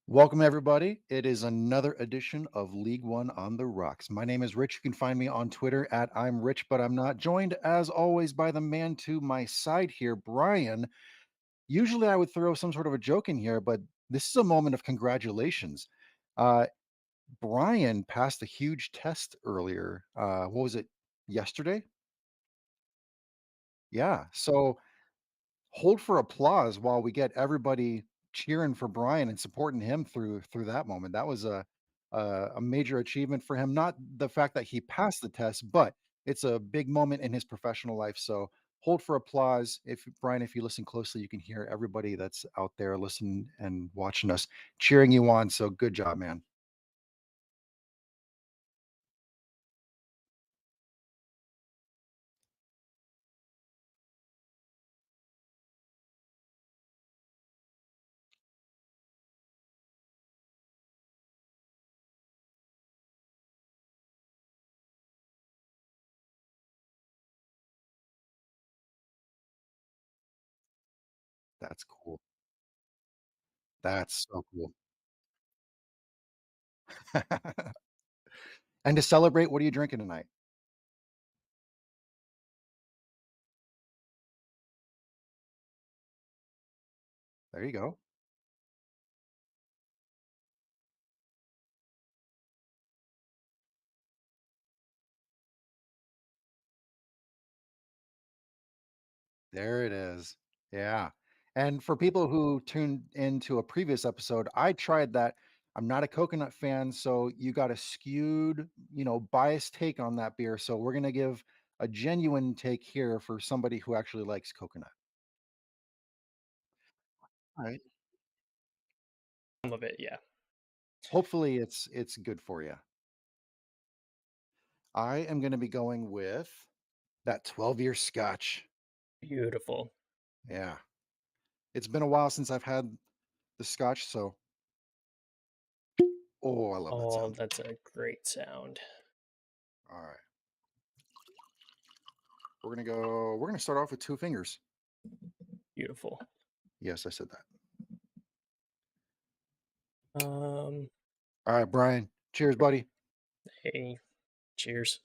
Welcome, everybody. It is another edition of League One on the Rocks. My name is Rich. You can find me on Twitter at I'm Rich, but I'm not. Joined, as always, by the man to my side here, Brian. Usually I would throw some sort of a joke in here, but this is a moment of congratulations. Uh, Brian passed a huge test earlier. What was it, yesterday? Yeah. So hold for applause while we get everybody cheering for Brian and supporting him through that moment. That was a major achievement for him. Not the fact that he passed the test, but it's a big moment in his professional life. So hold for applause. If Brian, if you listen closely, you can hear everybody that's out there listening and watching us cheering you on. So good job, man. That's cool. That's so cool. And to celebrate, what are you drinking tonight? There you go. There it is. Yeah. And for people who tuned into a previous episode, I tried that. I'm not a coconut fan, so you got a skewed, biased take on that beer. So we're going to give a genuine take here for somebody who actually likes coconut. All right. Some of it, yeah. Hopefully it's good for you. I am going to be going with that 12-year scotch. Beautiful. Yeah. It's been a while since I've had the scotch, so I love that Oh, sound. that's a great sound. All right. We're going to start off with two fingers. Beautiful. Yes, I said that. Um, All right, Brian. Cheers, buddy. hey, cheers.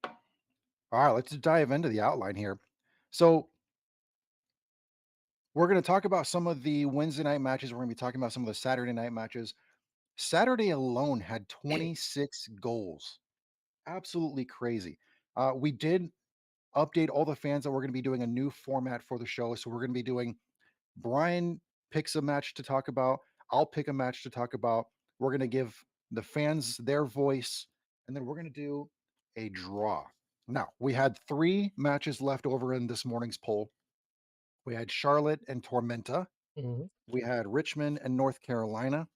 All right, let's dive into the outline here. So, we're going to talk about some of the Wednesday night matches. We're going to be talking about some of the Saturday night matches. Saturday alone had 26 goals. Absolutely crazy. We did update all the fans that we're going to be doing a new format for the show. So, we're going to be doing Brian picks a match to talk about. I'll pick a match to talk about. We're going to give the fans their voice, and then we're going to do a draw. Now, we had three matches left over in this morning's poll. We had Charlotte and Tormenta, Mhm. we had Richmond and North Carolina,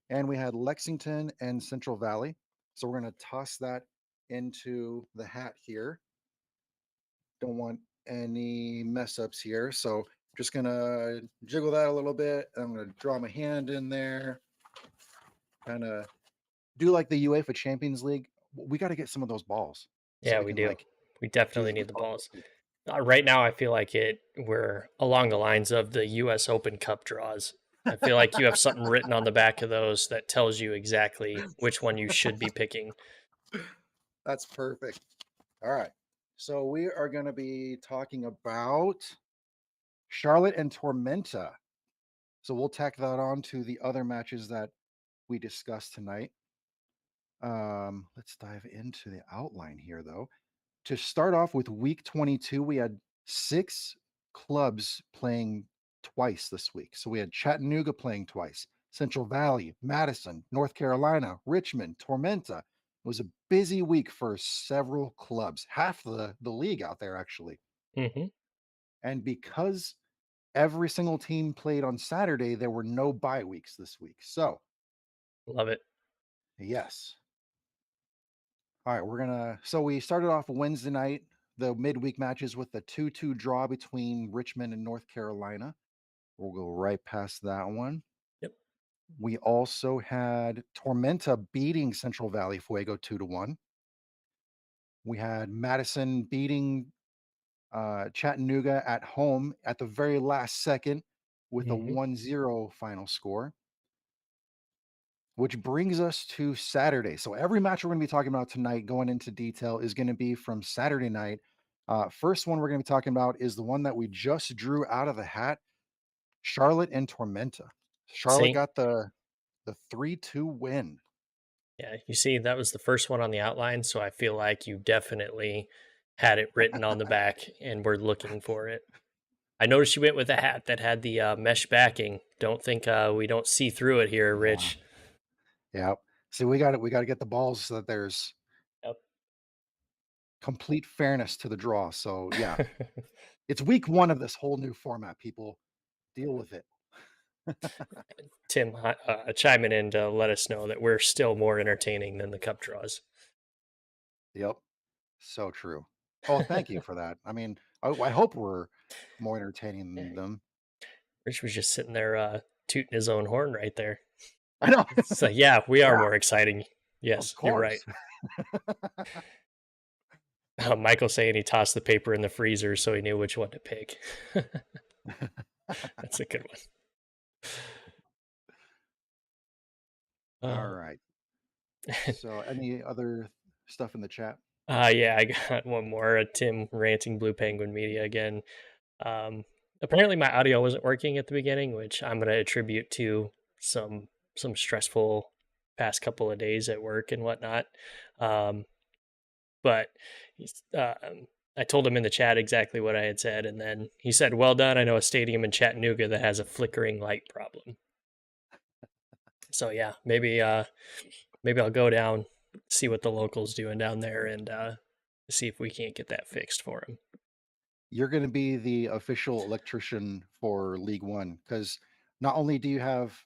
and we had Lexington and Central Valley. So we're going to toss that into the hat here. Don't want any mess ups here. So just gonna jiggle that a little bit. I'm gonna draw my hand in there, kind of do like the UEFA Champions League. We got to get some of those balls so Yeah, we we can do. like We do definitely the need the talk. balls. Right now, I feel like we're along the lines of the U.S. Open Cup draws. I feel like you have something written on the back of those that tells you exactly which one you should be picking. That's perfect. All right. So we are going to be talking about Charlotte and Tormenta. So we'll tack that on to the other matches that we discussed tonight. Let's dive into the outline here, though. To start off with week 22, we had six clubs playing twice this week. So we had Chattanooga playing twice, Central Valley, Madison, North Carolina, Richmond, Tormenta. It was a busy week for several clubs, half the league out there, actually. Hmm. And because every single team played on Saturday, there were no bye weeks this week. So, Love it. yes. All right, so we started off Wednesday night, the midweek matches with the 2-2 draw between Richmond and North Carolina. We'll go right past that one. Yep. We also had Tormenta beating Central Valley Fuego 2-1. We had Madison beating Chattanooga at home at the very last second with a Mhm. 1-0 final score, which brings us to Saturday. So every match we're going to be talking about tonight, going into detail, is going to be from Saturday night. First one we're going to be talking about is the one that we just drew out of the hat: Charlotte and Tormenta. Charlotte See? got the 3-2 win. Yeah, you see, that was the first one on the outline, so I feel like you definitely had it written on the back and were looking for it. I noticed you went with a hat that had the mesh backing. Don't think we don't see through it here, Yeah, Rich. yeah. See, we got to get the balls so that there's Yep. complete fairness to the draw. So yeah, it's week one of this whole new format. People deal with it. Tim chiming in to let us know that we're still more entertaining than the cup draws. Yep. So true. Oh, thank you for that. I mean, I hope we're more entertaining Yeah, than them. Rich was just sitting there tooting his own horn right there. I know. So yeah, we are Yeah, more exciting. of Yes, you're right. course. Michael saying he tossed the paper in the freezer so he knew which one to pick. That's a good one. All right. So, any other stuff in the chat? Yeah, I got one more. Tim ranting Blue Penguin Media again. Um, Apparently, my audio wasn't working at the beginning, which I'm going to attribute to some some stressful past couple of days at work and whatnot. Um, but I told him in the chat exactly what I had said, and then he said, "Well done. I know a stadium in Chattanooga that has a flickering light problem." So yeah, maybe I'll go down, see what the locals doing down there, and see if we can't get that fixed for him. You're going to be the official electrician for League One because not only do you have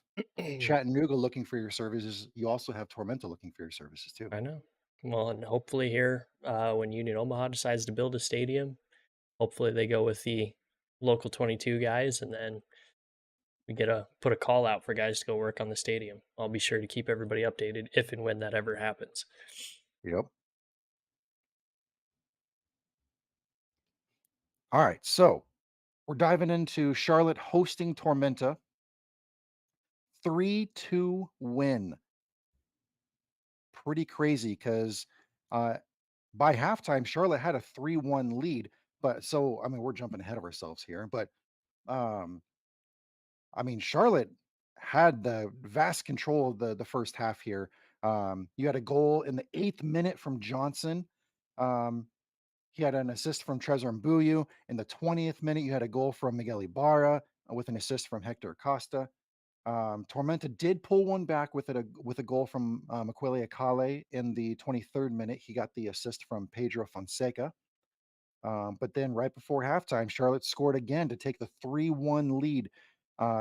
Chattanooga looking for your services, you also have Tormenta looking for your services too. I know. Well, and hopefully here, when Union Omaha decides to build a stadium, hopefully they go with the local 22 guys, and then we get a put a call out for guys to go work on the stadium. I'll be sure to keep everybody updated if and when that ever happens. Yep. All right. So we're diving into Charlotte hosting Tormenta. 3-2 win. Pretty crazy because uh, by halftime, Charlotte had a 3-1 lead. But so, I mean, we're jumping ahead of ourselves here. But um, I mean, Charlotte had the vast control of the first half here. You had a goal in the 8th minute from Johnson. Um, he had an assist from Trezor Mbuyu. In the 20th minute, you had a goal from Miguel Ibarra with an assist from Hector Acosta. Tormenta did pull one back with a goal from Makwele Akale in the 23rd minute. He got the assist from Pedro Fonseca. But then right before halftime, Charlotte scored again to take the 3-1 lead.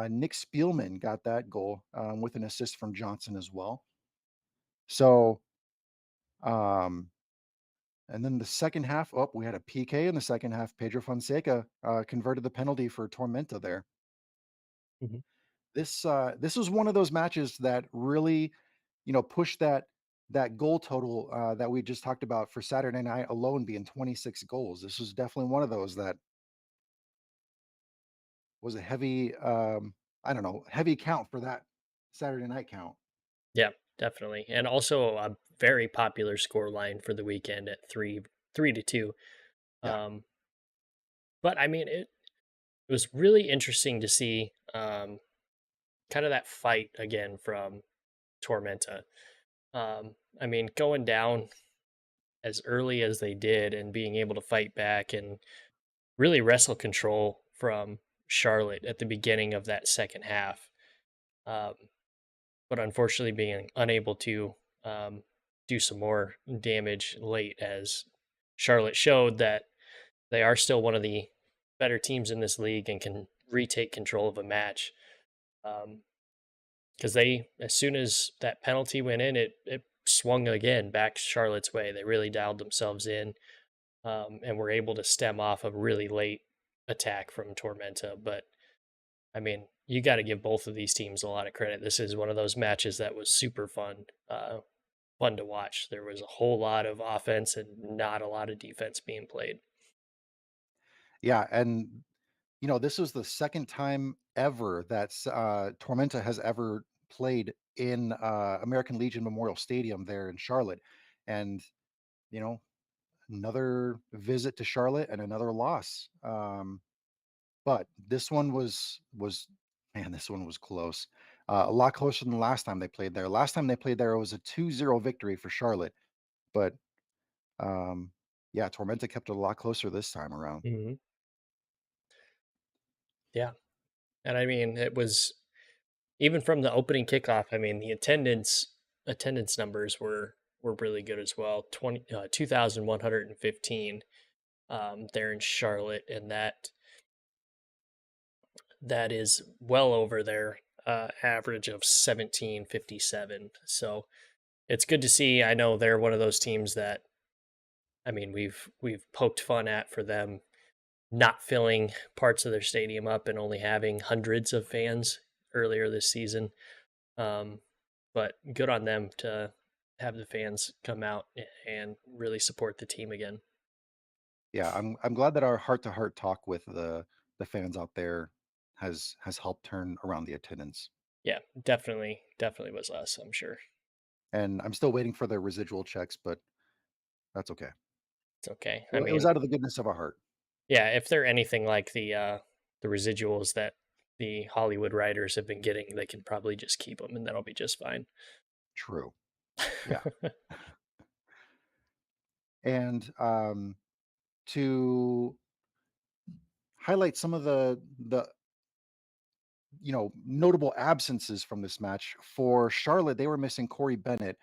Nick Spielman got that goal with an assist from Johnson as well. So, um, and then the second half, oh, we had a PK in the second half. Pedro Fonseca converted the penalty for Tormenta there. Mhm. This was one of those matches that really, pushed that goal total that we just talked about for Saturday night alone being 26 goals. This was definitely one of those that was a heavy, I don't know, heavy count for that Saturday night count. Yeah, definitely, and also a very popular score line for the weekend at 3-2. Yeah. Um, but I mean, it was really interesting to see kind of that fight again from Tormenta. I mean, going down as early as they did and being able to fight back and really wrestle control from Charlotte at the beginning of that second half. Um, but unfortunately, being unable to um, do some more damage late as Charlotte showed that they are still one of the better teams in this league and can retake control of a match. Because they, as soon as that penalty went in, it swung again back Charlotte's way. They really dialed themselves in and were able to stem off a really late attack from Tormenta. But I mean, you got to give both of these teams a lot of credit. This is one of those matches that was super fun to watch. There was a whole lot of offense and not a lot of defense being played. Yeah, and this was the second time ever that Tormenta has ever played in American Legion Memorial Stadium there in Charlotte, and you know, another visit to Charlotte and another loss. But this one was man, this one was close. A lot closer than the last time they played there. Last time they played there, it was a 2-0 victory for Charlotte, but um, yeah, Tormenta kept it a lot closer this time around. Mhm. Yeah, and I mean, it was even from the opening kickoff, I mean, the attendance numbers were really good as well. 2,115 there in Charlotte, and that is well over their average of 1757. So it's good to see. I know they're one of those teams that I mean we've poked fun at for them not filling parts of their stadium up and only having hundreds of fans earlier this season. Um, but good on them to have the fans come out and really support the team again. Yeah, I'm glad that our heart to heart talk with the fans out there has helped turn around the attendance. Yeah, definitely was us. I'm sure And I'm still waiting for the residual checks, but that's okay. it's okay. I It was mean, out of the goodness of our heart. yeah, if they're anything like the residuals that the Hollywood writers have been getting, they can probably just keep them, and that'll be just fine. True. Yeah. And to highlight some of the notable absences from this match for Charlotte, they were missing Corey Bennett,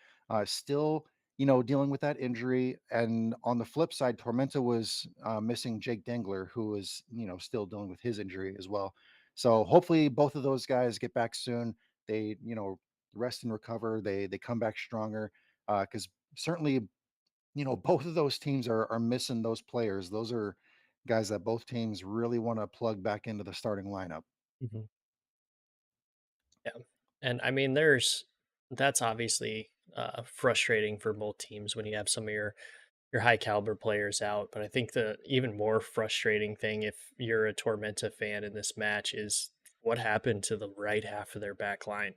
still, dealing with that injury. And on the flip side, Tormenta was missing Jake Dengler, who is, still dealing with his injury as well. So hopefully both of those guys get back soon. They, rest and recover. They come back stronger. Because certainly, both of those teams are missing those players. Those are guys that both teams really want to plug back into the starting lineup. Mhm. Yeah, and I mean, there's that's obviously frustrating for both teams when you have some of your high caliber players out. But I think the even more frustrating thing, if you're a Tormenta fan in this match, is what happened to the right half of their back line.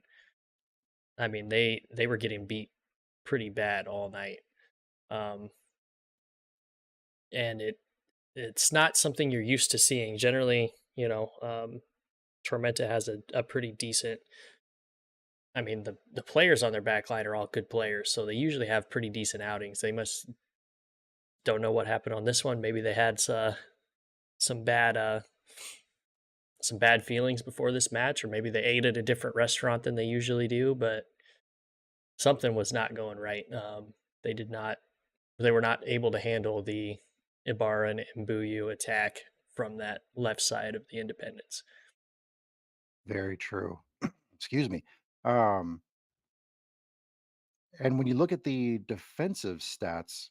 I mean, they were getting beat pretty bad all night. Um, and it's not something you're used to seeing. Generally, Tormenta has a pretty decent. I mean, the players on their back line are all good players, so they usually have pretty decent outings. They must don't know what happened on this one. Maybe they had some bad some bad feelings before this match, or maybe they ate at a different restaurant than they usually do. But something was not going right. They did not. They were not able to handle the Ibarra and Mbuyu attack from that left side of the Independence. Very true. Excuse me. Um, and when you look at the defensive stats,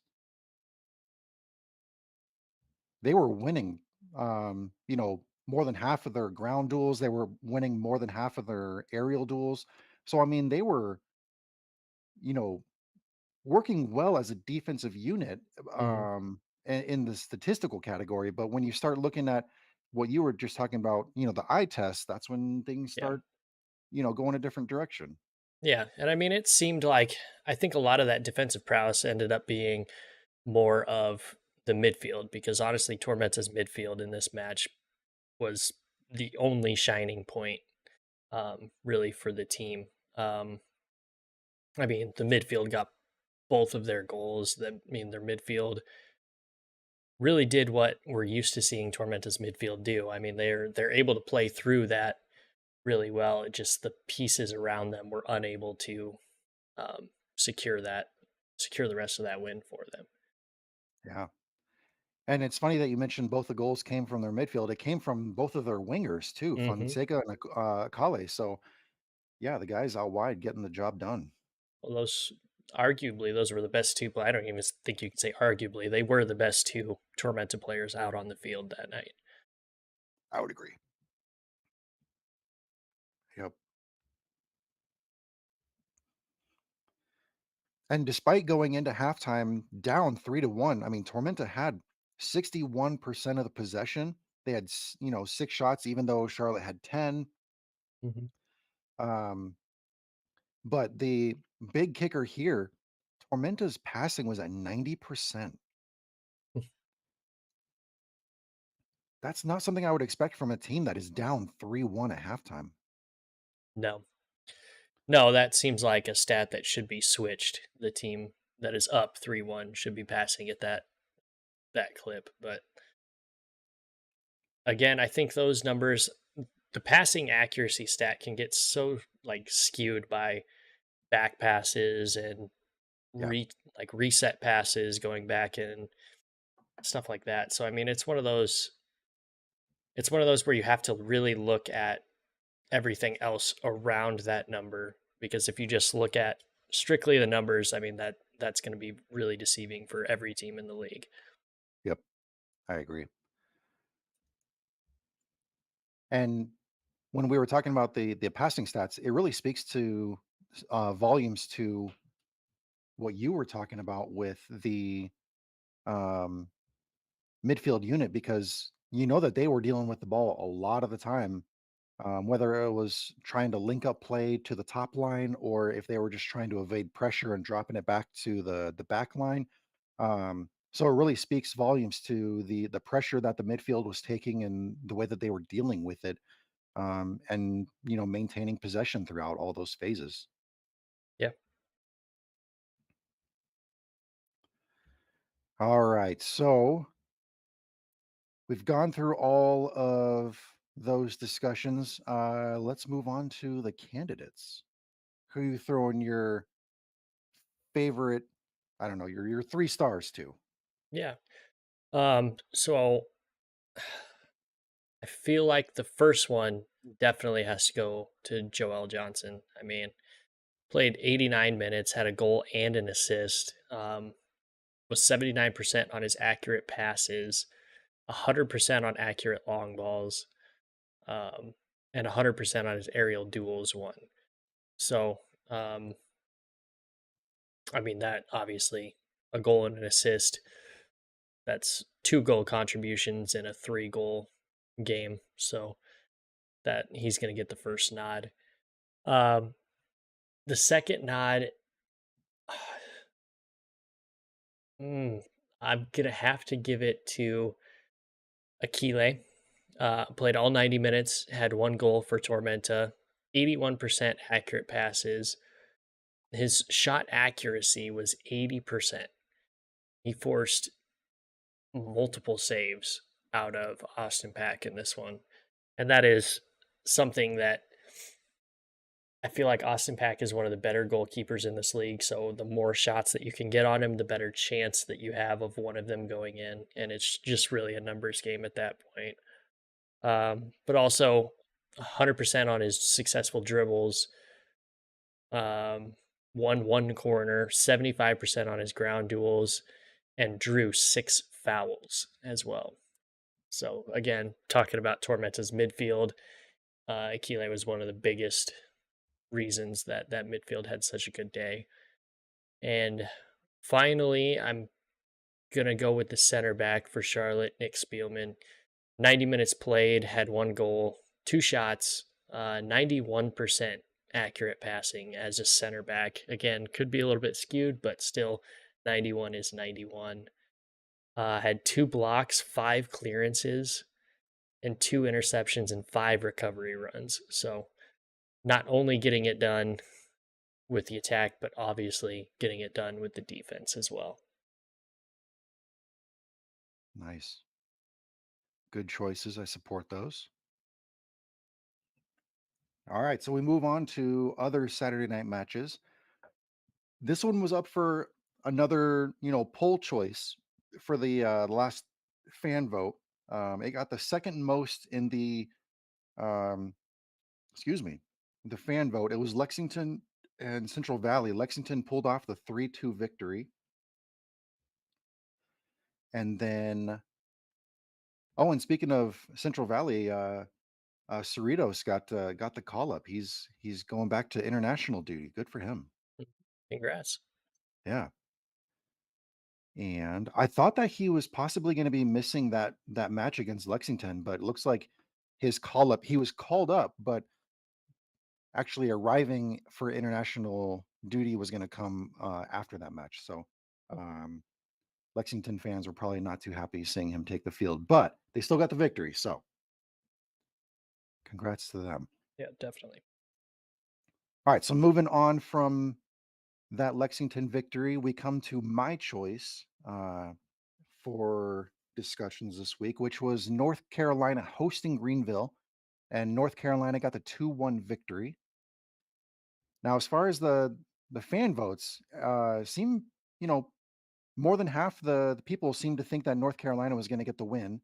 they were winning, more than half of their ground duels. They were winning more than half of their aerial duels. So, I mean, they were, you know, working well as a defensive unit Hmm. in the statistical category. But when you start looking at what you were just talking about, the eye test, that's when things Yeah. start, going a different direction. Yeah, and I mean, it seemed like I think a lot of that defensive prowess ended up being more of the midfield because honestly, Tormenta's midfield in this match was the only shining point, really, for the team. Um, I mean, the midfield got both of their goals. I mean, their midfield really did what we're used to seeing Tormenta's midfield do. I mean, they're able to play through that really well. It just the pieces around them were unable to um, secure that secure the rest of that win for them. Yeah. And it's funny that you mentioned both the goals came from their midfield. It came from both of their wingers too, Hmm. Fonseca and Akale. So yeah, the guys out wide getting the job done. Well, those were the best two. I don't even think you could say arguably they were the best two Tormenta players out on the field that night. I would agree. Yep. And despite going into halftime down 3-1, I mean, Tormenta had 61% of the possession. They had, 6 shots, even though Charlotte had 10. Mhm. Um, but the big kicker here, Tormenta's passing was at 90%. That's not something I would expect from a team that is down 3-1 at halftime. No. No, that seems like a stat that should be switched. The team that is up 3-1 should be passing at that clip, but again, I think those numbers, the passing accuracy stat can get so, like, skewed by back passes and Yeah, reset passes going back and stuff like that. So, I mean, it's one of those where you have to really look at everything else around that number, because if you just look at strictly the numbers, I mean, that's going to be really deceiving for every team in the league. yep, I agree. And when we were talking about the passing stats, it really speaks to volumes to what you were talking about with the um, midfield unit, because you know that they were dealing with the ball a lot of the time, whether it was trying to link up play to the top line or if they were just trying to evade pressure and dropping it back to the back line. So it really speaks volumes to the pressure that the midfield was taking and the way that they were dealing with it, and maintaining possession throughout all those phases. Yeah. All right, so we've gone through all of those discussions. Let's move on to the candidates. Who you throwing your favorite? I don't know, your 3 stars to. Yeah. So I feel like the first one definitely has to go to Joel Johnson. I mean, played 89 minutes, had a goal and an assist, was 79% on his accurate passes, 100% on accurate long balls, um, and 100% on his aerial duels won. So, um, I mean, that obviously a goal and an assist, that's 2 goal contributions in a 3 goal game. So that he's going to get the first nod. Um, the second nod, mm, I'm going to have to give it to Akile. Played all 90 minutes, had 1 goal for Tormenta, 81% accurate passes. His shot accuracy was 80%. He forced multiple saves out of Austin Pack in this one. And that is something that I feel like Austin Pack is one of the better goalkeepers in this league. So the more shots that you can get on him, the better chance that you have of one of them going in. And it's just really a numbers game at that point. But also 100% on his successful dribbles, um, won 1 corner, 75% on his ground duels, and drew 6 fouls as well. So again, talking about Tormenta's midfield, Akile was one of the biggest reasons that that midfield had such a good day. And finally, I'm gonna go with the center back for Charlotte, Nick Spielman. 90 minutes played, had 1 goal, 2 shots, 91% accurate passing as a center back. Again, could be a little bit skewed, but still, 91 is 91. Had 2 blocks, 5 clearances, and 2 interceptions and 5 recovery runs. So not only getting it done with the attack, but obviously getting it done with the defense as well. Nice. Good choices. I support those. All right, so we move on to other Saturday night matches. This one was up for another, poll choice for the last fan vote. It got the second most in the um, excuse me, the fan vote. It was Lexington and Central Valley. Lexington pulled off the 3-2 victory, and then oh, and speaking of Central Valley, Cerritos got the call up. He's going back to international duty. Good for him. Congrats. Yeah. And I thought that he was possibly gonna be missing that match against Lexington, but it looks like his call up he was called up, but actually arriving for international duty was gonna come, after that match. So, um, Lexington fans were probably not too happy seeing him take the field, but they still got the victory, so congrats to them. Yeah, definitely. Alright, so moving on from that Lexington victory, we come to my choice, for discussions this week, which was North Carolina hosting Greenville, and North Carolina got the 2-1 victory. Now, as far as the fan votes, seem you know more than half the people seem to think that North Carolina was going to get the win.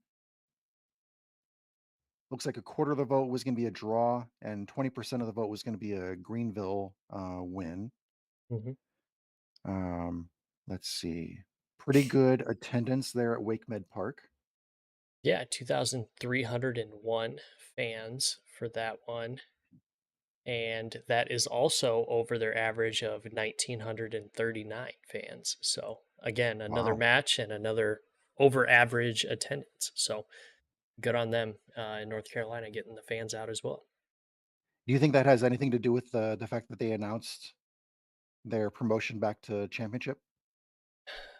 Looks like a quarter of the vote was going to be a draw, and 20% of the vote was going to be a Greenville win. Mhm. Um, let's see, pretty good attendance there at Wake Med Park. Yeah, 2,301 fans for that one, and that is also over their average of 1,939 fans. So, again, another Wow. match and another over average attendance. So, good on them, in North Carolina getting the fans out as well. Do you think that has anything to do with the fact that they announced their promotion back to championship?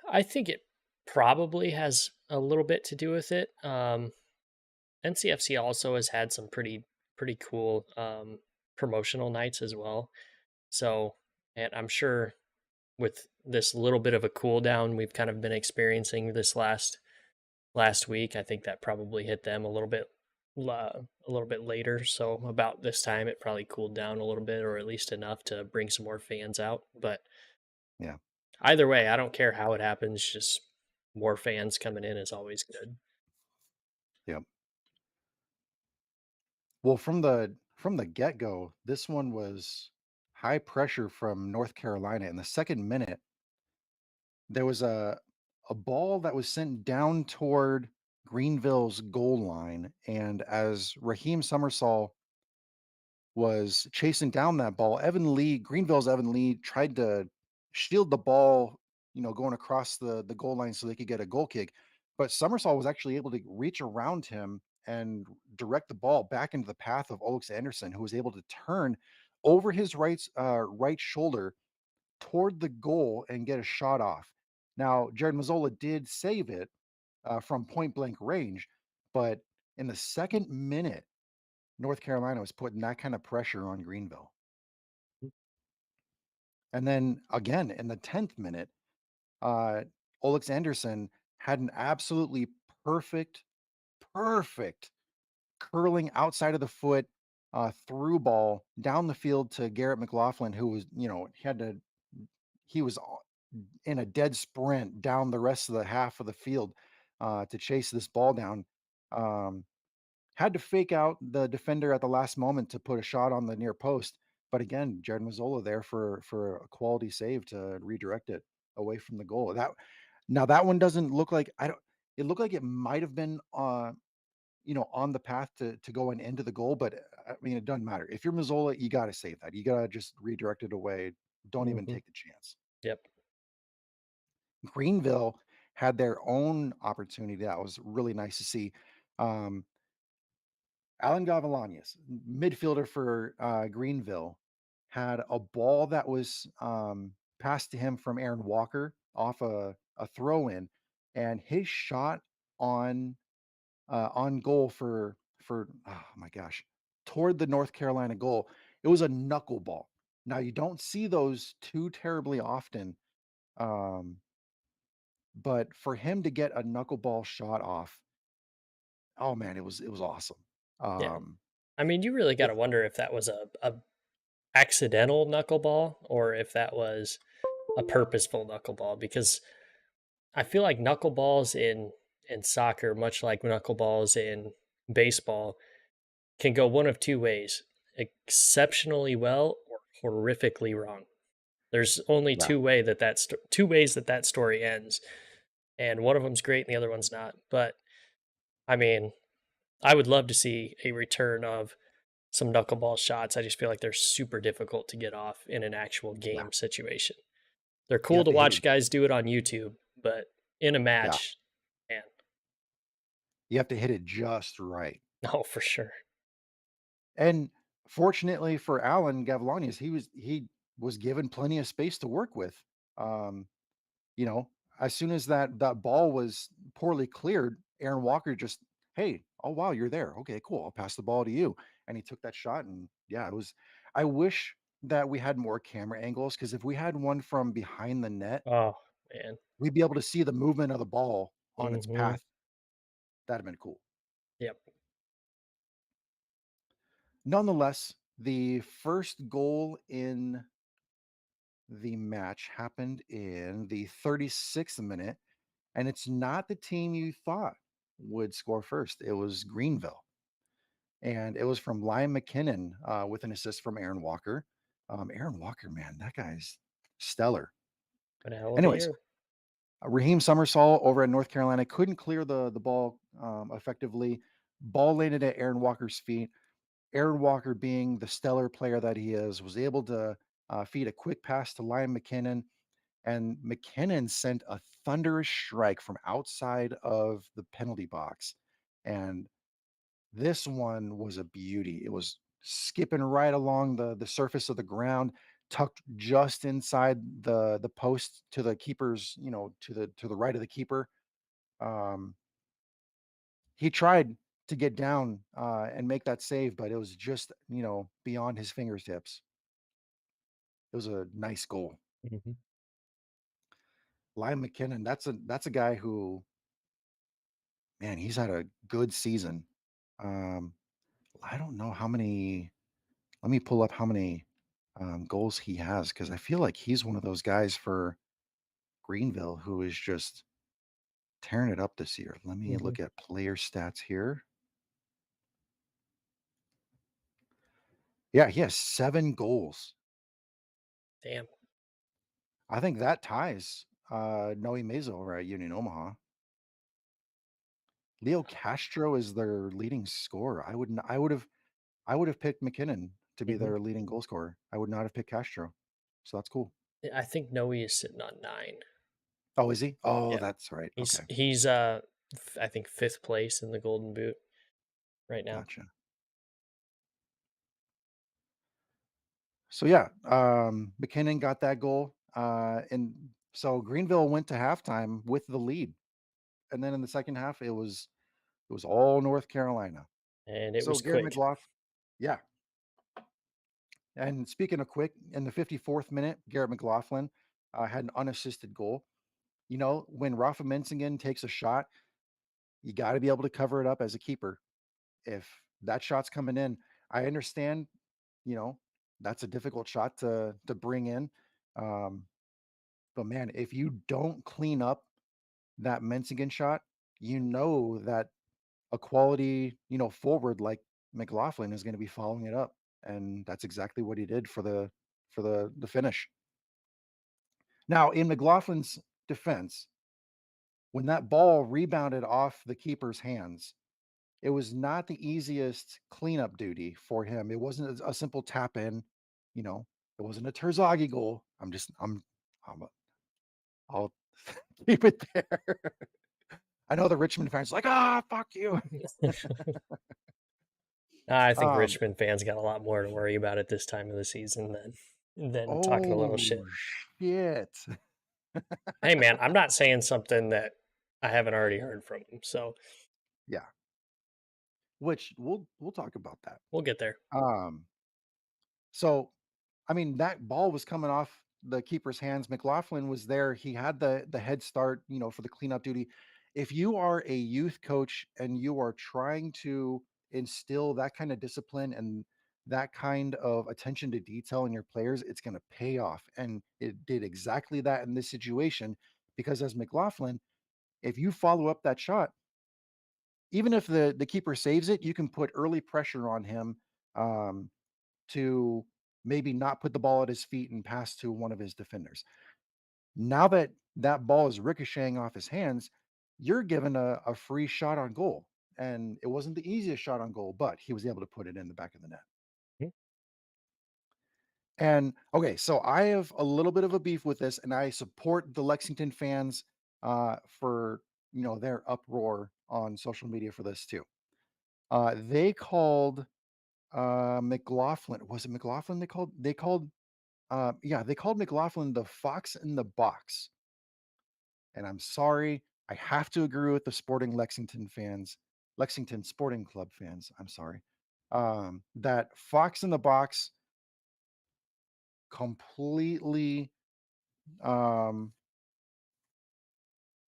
I think it probably has a little bit to do with it. NCFC also has had some pretty cool promotional nights as well. So, and I'm sure with this little bit of a cool down we've kind of been experiencing this last week, I think that probably hit them a little bit later. So about this time, it probably cooled down a little bit, or at least enough to bring some more fans out. But Yeah. either way, I don't care how it happens. Just more fans coming in is always good. Yeah. Well, from the get-go, this one was high pressure from North Carolina. In the second minute, there was a ball that was sent down toward Greenville's goal line, and as Raheem Summersall was chasing down that ball, Greenville's Evan Lee tried to shield the ball, going across the goal line so they could get a goal kick. But Summersall was actually able to reach around him and direct the ball back into the path of Alex Anderson, who was able to turn over his right shoulder toward the goal and get a shot off. Now, Jared Mazzola did save it from point blank range, but in the second minute, North Carolina was putting that kind of pressure on Greenville. And then again in the 10th minute, uh, Olex Anderson had an absolutely perfect, perfect curling outside of the foot through ball down the field to Garrett McLaughlin, who was, he was in a dead sprint down the rest of the half of the field to chase this ball down. Um, Had to fake out the defender at the last moment to put a shot on the near post, but again, Jared Mazzola there for a quality save to redirect it away from the goal. That one doesn't look like I don't it looked like it might have been, on the path to going into the goal, but, I mean, it doesn't matter. If you're Mazzola, you gotta save that. You gotta just redirect it away. Don't even Hmm. take the chance. Yep. Greenville had their own opportunity that was really nice to see. Um, Alan Gavalanis, midfielder for Greenville, had a ball that was passed to him from Aaron Walker off a throw in, and his shot on on goal for oh my gosh, toward the North Carolina goal. It was a knuckleball. Now you don't see those too terribly often, um, but for him to get a knuckleball shot off, oh man, it was awesome. Yeah. Um, I mean, you really got it, to wonder if that was a accidental knuckleball or if that was a purposeful knuckleball, because I feel like knuckleballs in soccer, much like knuckleballs in baseball, can go one of two ways: exceptionally well or horrifically wrong. There's only yeah, two ways that that story ends, and one of them's great and the other one's not. But I mean, I would love to see a return of some knuckleball shots. I just feel like they're super difficult to get off in an actual yeah, game situation. They're cool yeah. to watch guys do it on YouTube, but in a Yeah, match, man. you have to hit it just right. No, for sure. And fortunately for Alan Gavlanius, he was given plenty of space to work with. Um, you know, as soon as that ball was poorly cleared, Aaron Walker just, hey, oh wow, you're there. Okay, cool. I'll pass the ball to you. And he took that shot, and yeah, it was. I wish that we had more camera angles because if we had one from behind the net, Oh, man. we'd be able to see the movement of the ball on its Mhm. path. That'd have been cool. Yep. Nonetheless, the first goal in the match happened in the 36th minute, and it's not the team you thought would score first. It was Greenville, and it was from Liam McKinnon with an assist from Aaron Walker. Aaron Walker, man, that guy's stellar. What a hell of a Anyways, year. Raheem Summersall over at North Carolina couldn't clear the ball effectively. Ball landed at Aaron Walker's feet. Aaron Walker, being the stellar player that he is, was able to feed a quick pass to Liam McKinnon, and McKinnon sent a thunderous strike from outside of the penalty box. And this one was a beauty. It was skipping right along the surface of the ground, tucked just inside the post to the keeper's, to the right of the keeper. Um, he tried to get down and make that save, but it was just, beyond his fingertips. It was a nice goal. Mhm. Liam McKinnon, that's a guy who, man, he's had a good season. Um, I don't know how many. Let me pull up how many goals he has because I feel like he's one of those guys for Greenville who is just tearing it up this year. Let me Mhm. look at player stats here. Yeah, he has 7 goals. Damn. I think that ties Noe Meza over at Union Omaha. Leo Castro is their leading scorer. I would have picked McKinnon to be Mhm. their leading goal scorer. I would not have picked Castro. So that's cool. I think Noe is sitting on 9. Oh, is he? Oh, Yeah. that's right. He's Okay. he's, I think 5th place in the Golden Boot right now. Gotcha. So yeah, McKinnon got that goal. And so Greenville went to halftime with the lead. And then in the second half, it was all North Carolina. And it So was Garrett quick. McLaughlin, yeah. And speaking of quick, in the 54th minute, Garrett McLaughlin had an unassisted goal. When Rafa Mensingen takes a shot, you got to be able to cover it up as a keeper. If that shot's coming in, I understand, you know, that's a difficult shot to bring in. Um, but man, if you don't clean up that Mensingen shot, that a quality, forward like McLaughlin is going to be following it up. And that's exactly what he did for the finish. Now, in McLaughlin's defense, when that ball rebounded off the keeper's hands, it was not the easiest cleanup duty for him. It wasn't a simple tap in, you know, it wasn't a Terzaghi goal. I'll keep it there. I know the Richmond fans like, fuck you. I think Um, Richmond fans got a lot more to worry about at this time of the season than talking a little oh shit. shit. Hey, man, I'm not saying something that I haven't already heard from them, so Yeah, which we'll talk about that. we'll get there. Um, so I mean, that ball was coming off the keeper's hands. McLaughlin was there. He had the head start, for the cleanup duty. If you are a youth coach and you are trying to instill that kind of discipline and that kind of attention to detail in your players, it's going to pay off. And it did exactly that in this situation because as McLaughlin, if you follow up that shot, even if the keeper saves it, you can put early pressure on him um, to maybe not put the ball at his feet and pass to one of his defenders. Now that that ball is ricocheting off his hands, you're given a free shot on goal. And it wasn't the easiest shot on goal, but he was able to put it in the back of the net. Mhm. And okay, so I have a little bit of a beef with this, and I support the Lexington fans for their uproar on social media for this too. They called McLaughlin. Was it McLaughlin? They called McLaughlin the fox in the box. And I'm sorry, I have to agree with the Sporting Lexington fans, Lexington Sporting Club fans. I'm sorry. That fox in the box completely. Um,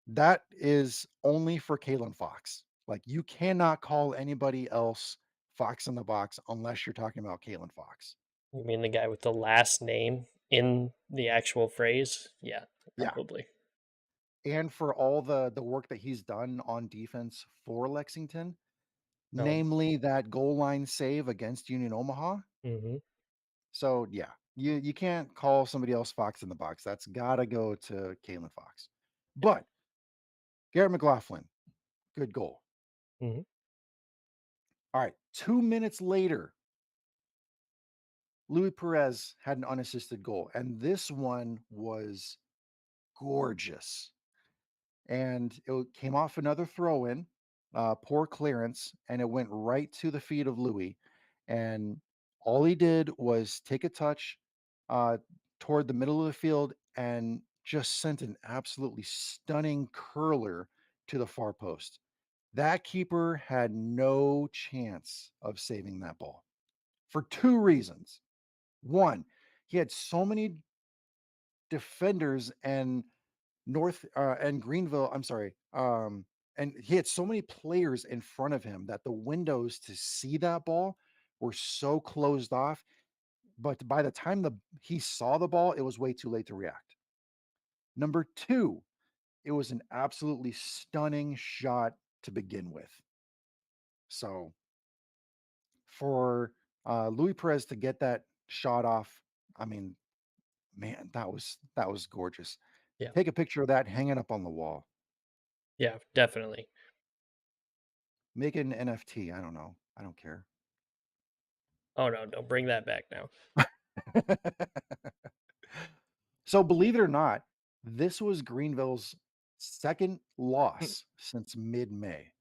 that is only for Kalen Fox. Like you cannot call anybody else fox in the box unless you're talking about Kalen Fox. You mean the guy with the last name in the actual phrase? Yeah, Yeah. probably. And for all the work that he's done on defense for Lexington, No. namely that goal line save against Union Omaha. Mhm. So yeah, you can't call somebody else fox in the box. That's gotta go to Kalen Fox. But Garrett McLaughlin, good goal. Mhm. All right, 2 minutes later, Louis Perez had an unassisted goal, and this one was gorgeous. And came off another throw in, poor clearance, and it went right to the feet of Louis. And all he did was take a touch uh, toward the middle of the field and just sent an absolutely stunning curler to the far post. That keeper had no chance of saving that ball for two reasons. One, he had so many defenders and Greenville, I'm sorry, and he had so many players in front of him that the windows to see that ball were so closed off. But by the time he saw the ball, it was way too late to react. Number two, it was an absolutely stunning shot to begin with. So for Louis Perez to get that shot off, I mean, man, that was gorgeous. Yeah. Take a picture of that, hang it up on the wall. Yeah, definitely. Make it an NFT. I don't know. I don't care. Oh, no, don't bring that back now. So believe it or not, this was Greenville's second Mm, loss since mid-May.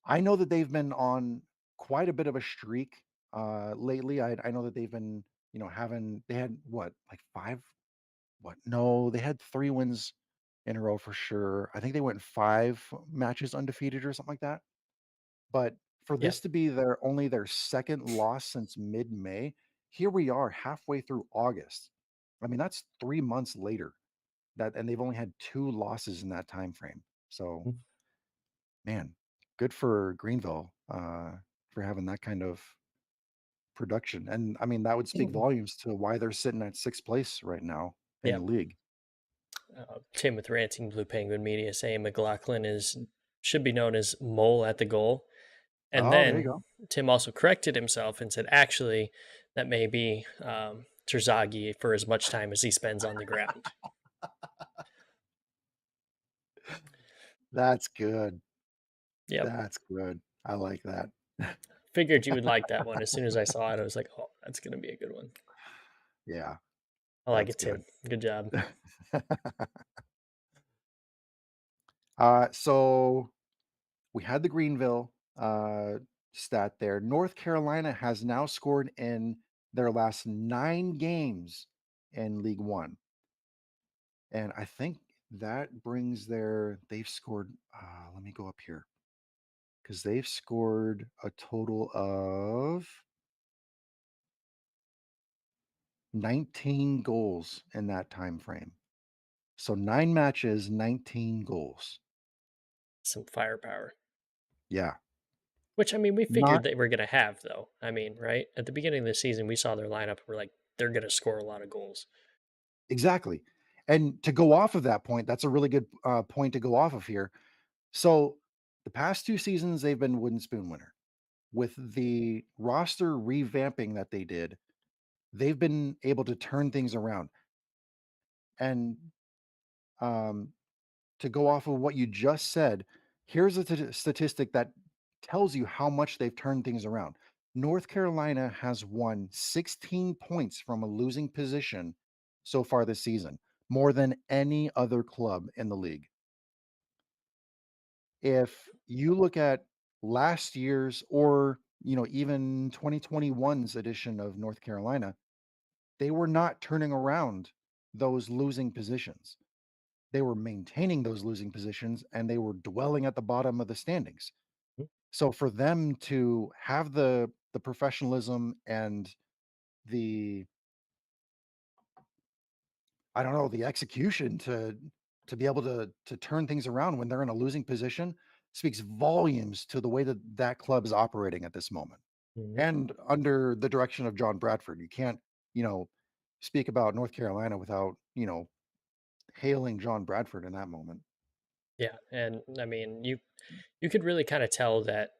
I know that they've been on quite a bit of a streak lately. I know that they've been, having they had what, like five, what? No, they had 3 wins in a row for sure. I think they went 5 matches undefeated or something like that. But for yeah. this to be their second loss since mid-May, here we are halfway through August. I mean, that's 3 months later and they've only had 2 losses in that time frame. So, Mm, man, good for Greenville, for having that kind of production. And I mean, that would speak volumes to why they're sitting at 6th place right now in yeah. the league. Tim with Ranting Blue Penguin Media saying McLaughlin is should be known as Mole at the goal. And Oh, there you then go. Tim also corrected himself and said, actually, that may be Terzaghi for as much time as he spends on the ground. That's good. Yep. That's good. I like that. Figured you would like that one. As soon as I saw it, I was like, oh, that's going to be a good one. Yeah, I like that's it, Tim. good. Good job. So we had the Greenville stat there. North Carolina has now scored in their last 9 games in League One. And I think that brings they've scored, let me go up here because they've scored a total of 19 goals in that time frame. So 9 matches, 19 goals. Some firepower. Yeah. Which I mean, we figured Not they were going to have, though. I mean, right at the beginning of the season, we saw their lineup. And we're like, they're going to score a lot of goals. exactly. And to go off of that point, that's a really good point to go off of here. So the past 2 seasons, they've been wooden spoon winner. With the roster revamping that they did, they've been able to turn things around. And um, to go off of what you just said, here's a statistic that tells you how much they've turned things around. North Carolina has won 16 points from a losing position so far this season. more than any other club in the league. If you look at last year's or, even 2021's edition of North Carolina, they were not turning around those losing positions. They were maintaining those losing positions and they were dwelling at the bottom of the standings. Mhm, So for them to have the professionalism and the I don't know, the execution to be able to turn things around when they're in a losing position speaks volumes to the way that that club is operating at this moment. mhm. And under the direction of John Bradford, you can't, you know, speak about North Carolina without, hailing John Bradford in that moment. Yeah, and I mean, you could really kind of tell that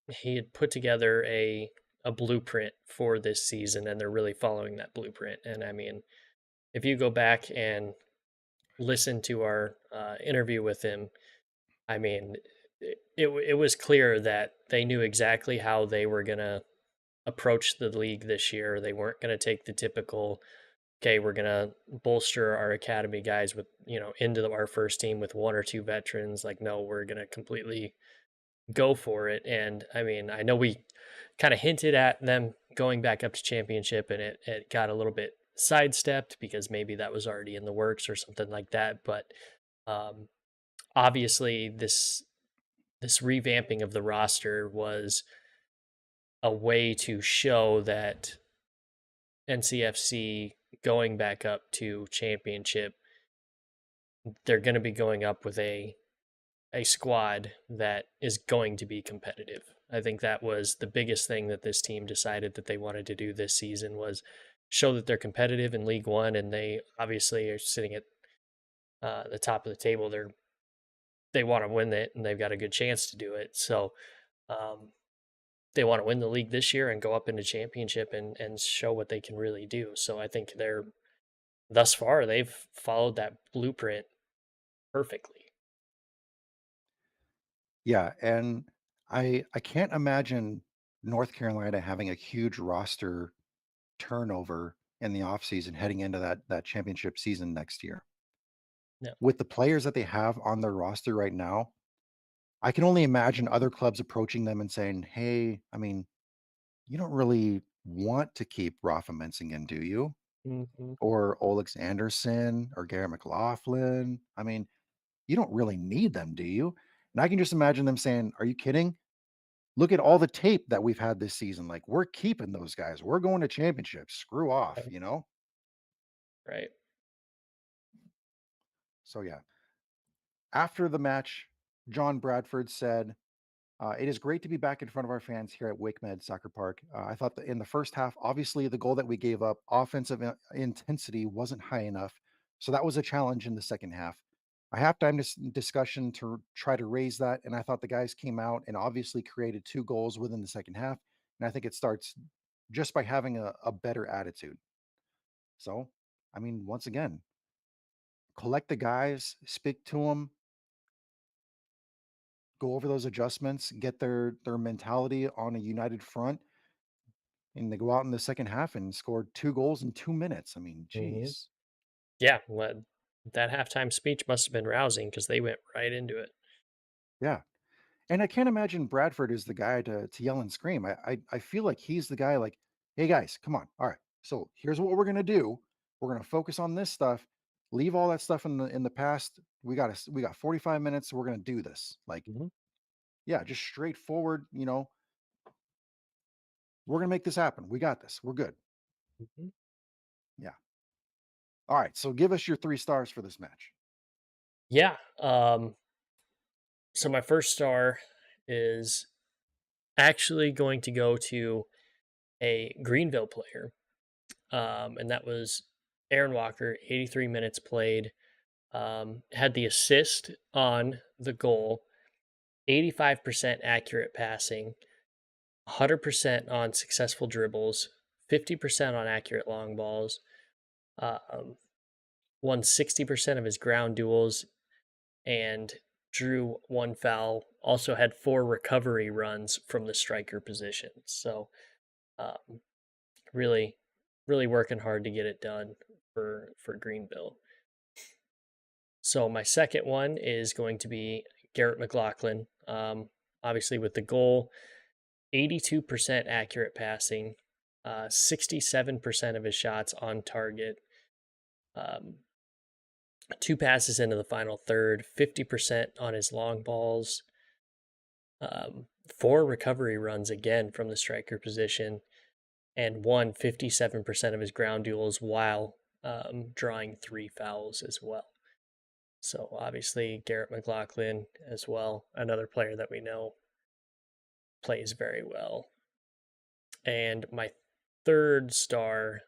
he had put together a blueprint for this season, and they're really following that blueprint. And I mean, if you go back and listen to our interview with him, I mean, it was clear that they knew exactly how they were gonna approach the league this year. They weren't gonna take the typical, okay, we're gonna bolster our academy guys with into our first team with one or two veterans. Like, no, we're gonna completely go for it. And I mean, I know we kind of hinted at them going back up to championship, and it got a little bit sidestepped because maybe that was already in the works or something like that. But um, obviously, this revamping of the roster was a way to show that NCFC going back up to championship, they're going to be going up with a squad that is going to be competitive. I think that was the biggest thing that this team decided that they wanted to do this season was show that they're competitive in League One, and they obviously are sitting at the top of the table. They want to win it, and they've got a good chance to do it. So um, they want to win the league this year and go up into championship and show what they can really do. So I think they're thus far they've followed that blueprint perfectly. Yeah, and I can't imagine North Carolina having a huge roster turnover in the offseason heading into that championship season next year. Yeah. With the players that they have on their roster right now, I can only imagine other clubs approaching them and saying, "Hey, I mean, you don't really want to keep Rafa Mensingen, do you? Hmm. Or Olex Anderson or Gary McLaughlin? I mean, you don't really need them, do you?" And I can just imagine them saying, "Are you kidding? Look at all the tape that we've had this season. Like, we're keeping those guys. We're going to championships. Screw off, Right. you know?" Right. So yeah. After the match, John Bradford said, "It is great to be back in front of our fans here at WakeMed Soccer Park. I thought that in the first half, obviously the goal that we gave up, offensive intensity wasn't high enough. So that was a challenge in the second half. A halftime discussion to try to raise that. And I thought the guys came out and obviously created two goals within the second half. And I think it starts just by having a better attitude. So, I mean, once again, collect the guys, speak to them, go over those adjustments, get their mentality on a united front, and they go out in the second half and scored 2 goals in 2 minutes. I mean, Hmm. geez. Yeah. Well, that halftime speech must have been rousing because they went right into it. Yeah, and I can't imagine Bradford is the guy to yell and scream. I feel like he's the guy like, "Hey, guys, come on. All right. So, here's what we're gonna do. We're gonna focus on this stuff. Leave all that stuff in the past. We got 45 minutes. We're gonna do this." Like, Hmm. yeah, just straightforward, "We're gonna make this happen. We got this. We're good." Hmm. Yeah. All right, so give us your 3 stars for this match. Yeah. So my first star is actually going to go to a Greenville player, and that was Aaron Walker. 83 minutes played. Had the assist on the goal. 85% accurate passing. 100% on successful dribbles. 50% on accurate long balls. Um, won 60% of his ground duels and drew one foul. Also had four recovery runs from the striker position. So um, really, really working hard to get it done for Greenville. So my second one is going to be Garrett McLaughlin. Obviously, with the goal, 82% accurate passing, 67% of his shots on target, um, two passes into the final third, 50% on his long balls, four recovery runs again from the striker position, and won 57% of his ground duels while drawing three fouls as well. So obviously Garrett McLaughlin as well, another player that we know plays very well. And my third star,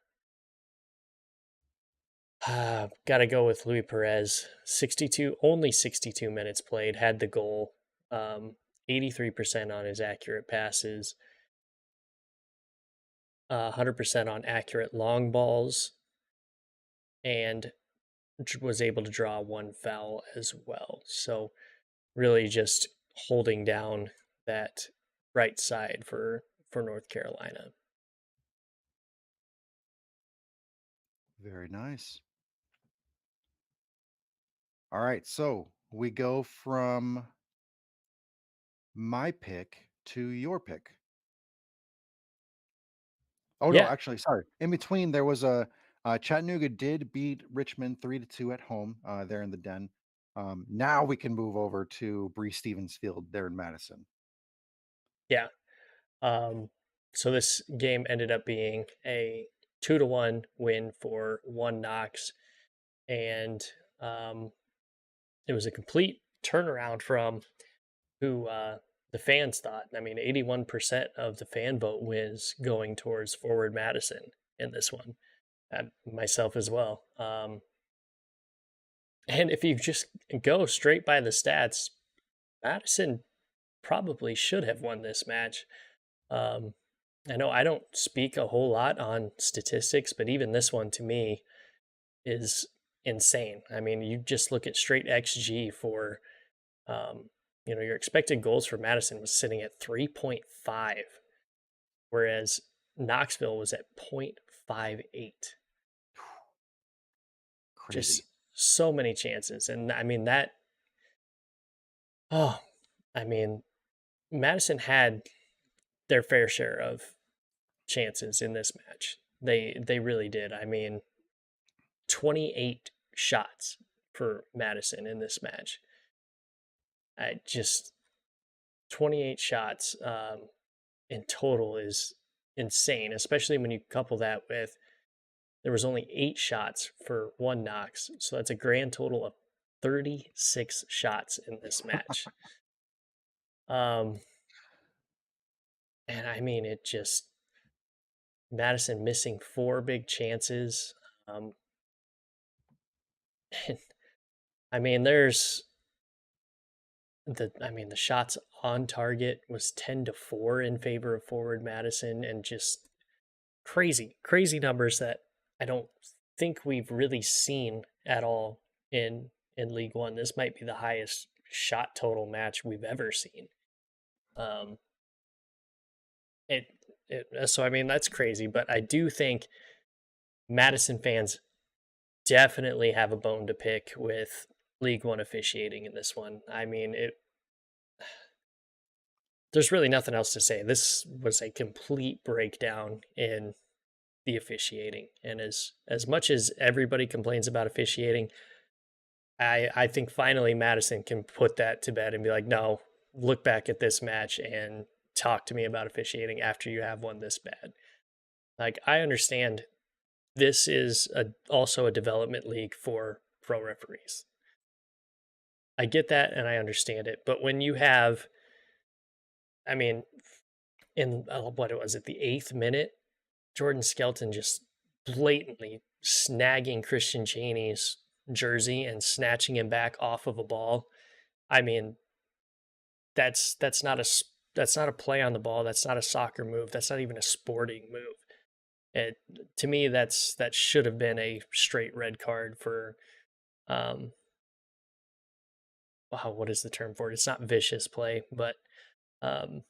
got to go with Luis Perez. 62, only 62 minutes played, had the goal, 83% on his accurate passes, 100% on accurate long balls, and was able to draw one foul as well. So really just holding down that right side for North Carolina. Very nice. All right, so we go from my pick to your pick. Oh no, Yeah, actually, sorry. In between, there was a Chattanooga did beat Richmond 3-2 at home. There in the Den. Now we can move over to Bree Stevens Field there in Madison. yeah. Um, so this game ended up being a 2-1 win for One Knox, and um, it was a complete turnaround from who the fans thought. I mean, 81% of the fan vote was going towards Forward Madison in this one, myself as well. And if you just go straight by the stats, Madison probably should have won this match. Um, I know I don't speak a whole lot on statistics, but even this one to me is insane. I mean, you just look at straight XG for, um, your expected goals for Madison was sitting at 3.5, whereas Knoxville was at 0.58. Just Crazy. so many chances. And I mean, oh, I mean, Madison had their fair share of chances in this match. They really did. I mean, 28 shots for Madison in this match. I just 28 shots in total is insane, especially when you couple that with there was only 8 shots for One Knox. So that's a grand total of 36 shots in this match. Um, and I mean, it just Madison missing 4 big chances. Um, I mean, the shots on target was 10-4 in favor of Forward Madison, and just crazy numbers that I don't think we've really seen at all in League One. This might be the highest shot total match we've ever seen. Um, it, so I mean that's crazy, but I do think Madison fans definitely have a bone to pick with League One officiating in this one. I mean, there's really nothing else to say. This was a complete breakdown in the officiating, and as much as everybody complains about officiating, I think finally Madison can put that to bed and be like, no, look back at this match and talk to me about officiating after you have one this bad. Like I understand this is also a development league for pro referees. I get that and I understand it, but when you have, I mean, in what it was at the 8th minute, Jordan Skelton just blatantly snagging Christian Cheney's jersey and snatching him back off of a ball. I mean, that's not a play on the ball. That's not a soccer move. That's not even a sporting move. It to me that should have been a straight red card for um wow, what is the term for it? It's not vicious play, but um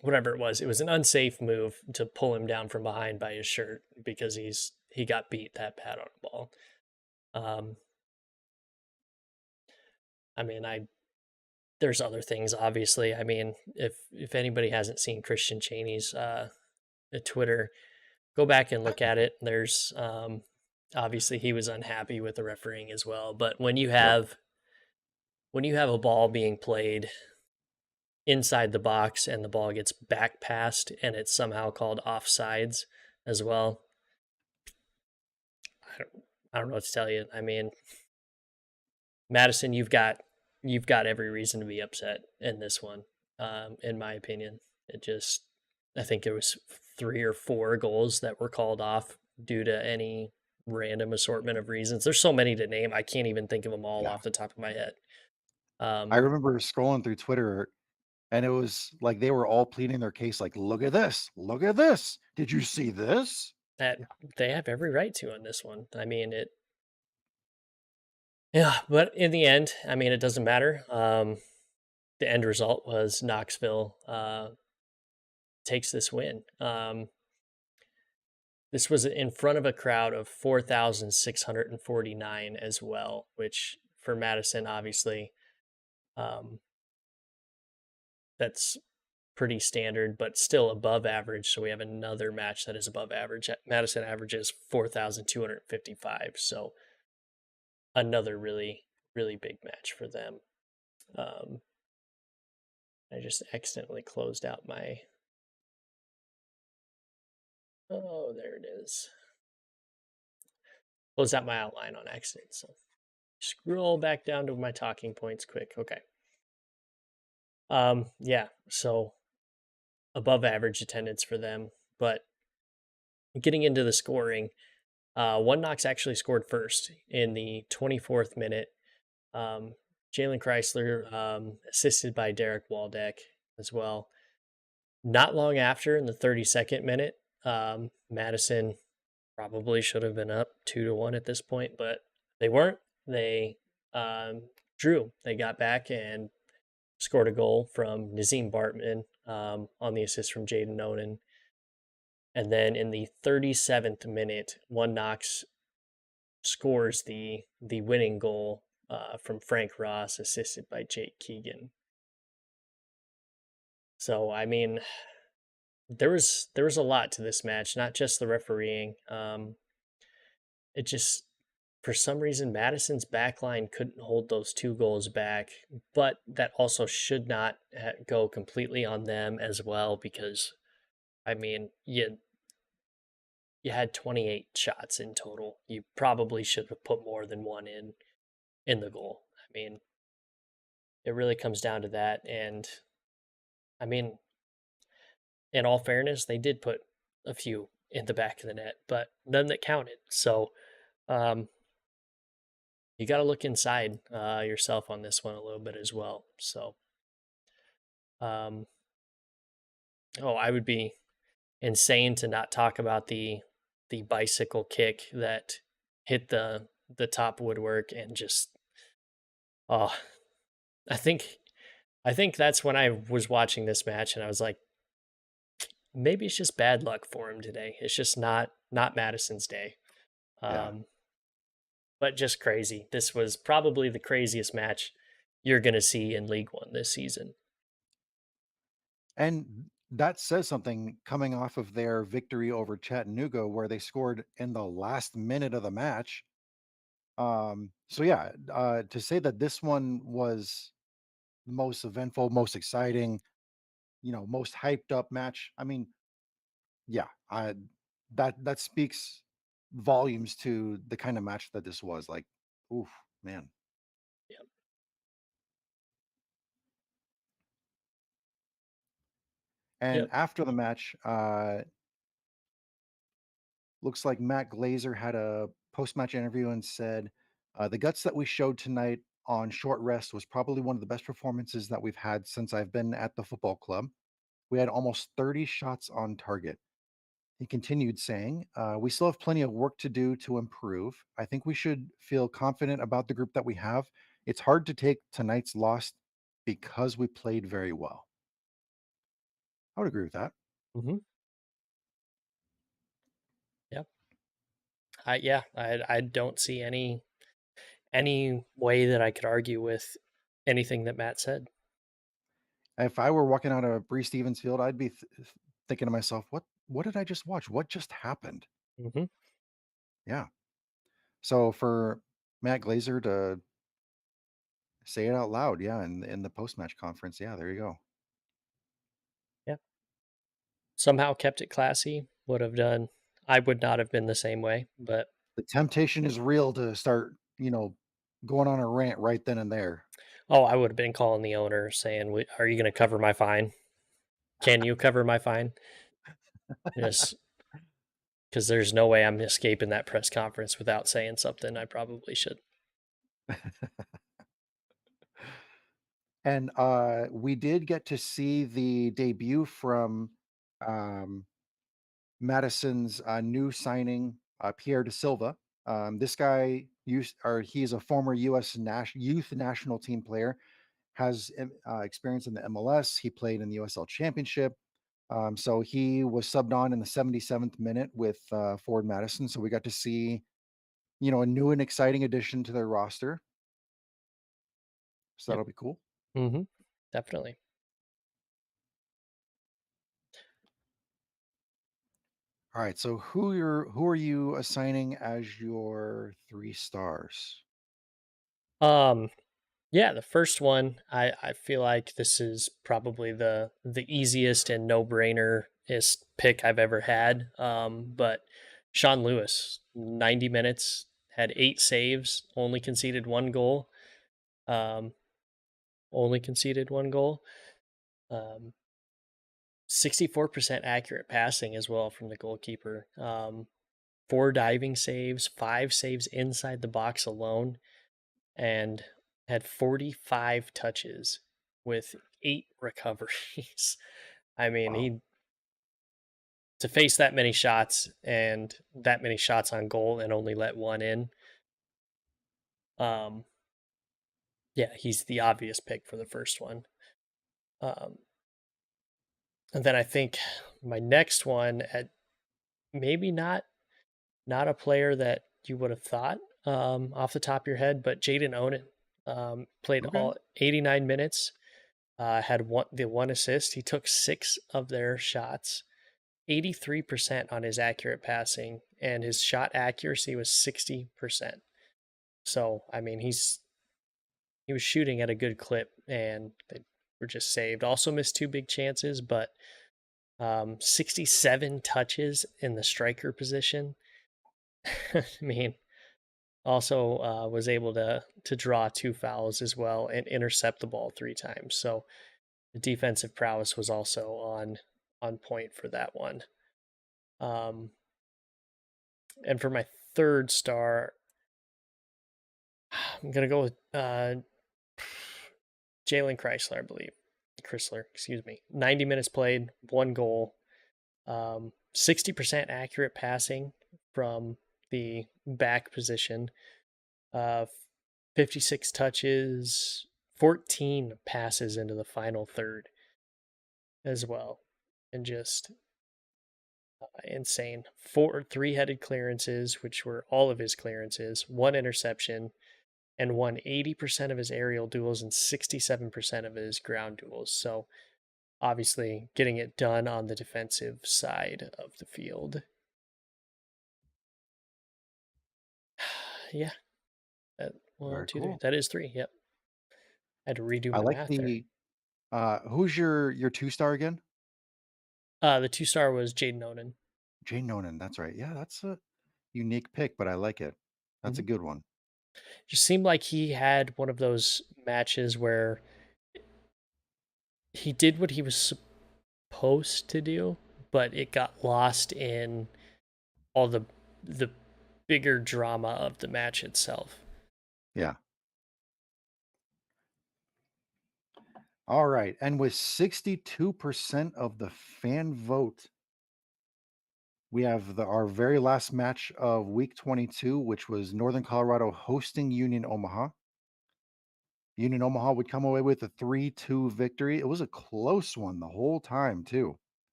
whatever it was an unsafe move to pull him down from behind by his shirt because he got beat that bad on a ball. I mean, I there's other things, obviously. I mean, if anybody hasn't seen Christian Cheney's Twitter, go back and look at it. There's obviously he was unhappy with the refereeing as well. But Yep. when you have a ball being played inside the box and the ball gets back passed and it's somehow called offsides as well, I don't I don't know what to tell you. I mean, Madison, you've got every reason to be upset in this one. In my opinion, it just I think it was 3 or 4 goals that were called off due to any random assortment of reasons. There's so many to name. I can't even think of them all Yeah. off the top of my head. I Um, remember scrolling through Twitter and it was like they were all pleading their case, like, look at this. Look at this. Did you see this? that Yeah. they have every right to on this one. I mean, yeah, but in the end, I mean, it doesn't matter. The end result was Knoxville takes this win. This was in front of a crowd of 4,649 as well, which for Madison, obviously, um, that's pretty standard, but still above average. So we have another match that is above average. Madison averages 4,255. So another really, really big match for them. Um, I just accidentally closed out my. Oh, there it is. Closed out my outline on accident. So scroll back down to my talking points quick. Okay. Yeah. So above average attendance for them. But getting into the scoring, One Knox actually scored first in the 24th minute. Um, Jalen Chrysler, assisted by Derek Waldeck as well. Not long after, in the 32nd minute, Madison probably should have been up 2-1 at this point, but they weren't. They drew. They got back and scored a goal from Nazim Bartman on the assist from Jaden Nonan. And then in the 37th minute, One Knox scores the winning goal from Frank Ross, assisted by Jake Keegan. So I mean, there was a lot to this match, not just the refereeing. It just for some reason Madison's back line couldn't hold those 2 goals back, but that also should not go completely on them as well because I mean, you had 28 shots in total. You probably should have put more than one in the goal. I mean, it really comes down to that. And I mean, in all fairness, they did put a few in the back of the net, but none that counted. So um, you got to look inside yourself on this one a little bit as well. So, um, oh, I would be insane to not talk about the bicycle kick that hit the top woodwork and just oh, I think I think that's when I was watching this match and I was like, maybe it's just bad luck for him today. It's just not Madison's day. Yeah. Um, but just crazy. This was probably the craziest match you're going to see in League One this season. And that says something coming off of their victory over Chattanooga, where they scored in the last minute of the match. So yeah, to say that this one was the most eventful, most exciting, most hyped up match. I mean, yeah, that speaks volumes to the kind of match that this was. Like, oof, man. Yep. And Yep. after the match, looks like Matt Glazer had a post-match interview and said, "The guts that we showed tonight on short rest was probably one of the best performances that we've had since I've been at the football club. We had almost 30 shots on target." He continued saying, "We still have plenty of work to do to improve. I think we should feel confident about the group that we have. It's hard to take tonight's loss because we played very well." I would agree with that. Hmm. Yep. I don't see any way that I could argue with anything that Matt said. If I were walking out of Bree Stevens Field, I'd be thinking to myself, what did I just watch? What just happened?" Hmm. Yeah. So for Matt Glazer to say it out loud, yeah, in the post-match conference, yeah, there you go. Yeah. Somehow kept it classy. Would have done. I would not have been the same way, but The temptation is real to start, going on a rant right then and there. oh, I would have been calling the owner saying, "Are you going to cover my fine? Can you cover my fine?" Just because there's no way I'm escaping that press conference without saying something. I probably should. And, we did get to see the debut from, um, Madison's, new signing, Pierre Da Silva. This guy he's a former US youth national team player, has, experience in the MLS. He played in the USL Championship. So he was subbed on in the 77th minute with, Ford Madison. So we got to see, a new and exciting addition to their roster. So Yep. that'll be cool. Hmm. Definitely. All right. So who are you assigning as your 3 stars? Um, yeah, the first one, I feel like this is probably the easiest and no brainer is pick I've ever had. But Sean Lewis, 90 minutes, had 8 saves, only conceded 1 goal. Um, only conceded 1 goal. Um, 64% accurate passing as well from the goalkeeper. 4 diving saves, 5 saves inside the box alone, and had 45 touches with 8 recoveries. I mean, Wow. he to face that many shots and that many shots on goal and only let one in. Um, yeah, he's the obvious pick for the first one. Um, and then I think my next one at maybe not a player that you would have thought off the top of your head, but Jaden Onen played Okay. all 89 minutes, had one assist. He took 6 of their shots, 83% on his accurate passing, and his shot accuracy was 60%. So I mean, he was shooting at a good clip, and they were just saved. Also missed 2 big chances, but 67 touches in the striker position. I mean, also, was able to draw 2 fouls as well and intercept the ball 3 times. So the defensive prowess was also on point for that one. Um, and for my 3rd star, I'm gonna go with Jalen Chrysler, I believe. Chrysler, excuse me. 90 minutes played, 1 goal, 60% accurate passing from the back position, 56 touches, 14 passes into the final third as well. And just insane. 3 headed clearances, which were all of his clearances, 1 interception, and won 80% of his aerial duels and 67% of his ground duels. So obviously getting it done on the defensive side of the field. Yeah. One, Very two, three. cool. That is 3. Yep. I had to redo I my like math there. the who's your 2 star again? The 2 star was Jaden Onen. Jane Nonan. That's right. Yeah, that's a unique pick, but I like it. That's a good one. Just seemed like he had one of those matches where he did what he was supposed to do, but it got lost in all the bigger drama of the match itself. Yeah. All right. And with 62% of the fan vote, we have our very last match of week 22, which was Northern Colorado hosting Union Omaha. Union Omaha would come away with a 3-2 victory. It was a close one the whole time, too.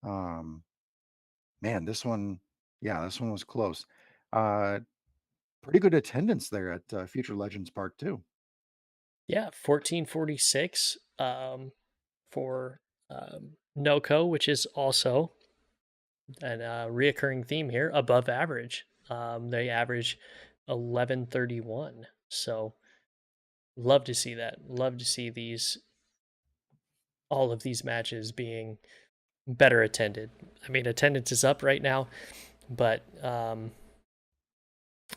Um, Man, this one was close. Uh, Pretty good attendance there at Future Legends Park, too. Yeah, 1446 for NOCO, which is also a reoccurring theme here, above average. They average 1131. So love to see that. Love to see these all of these matches being better attended. I mean, attendance is up right now, but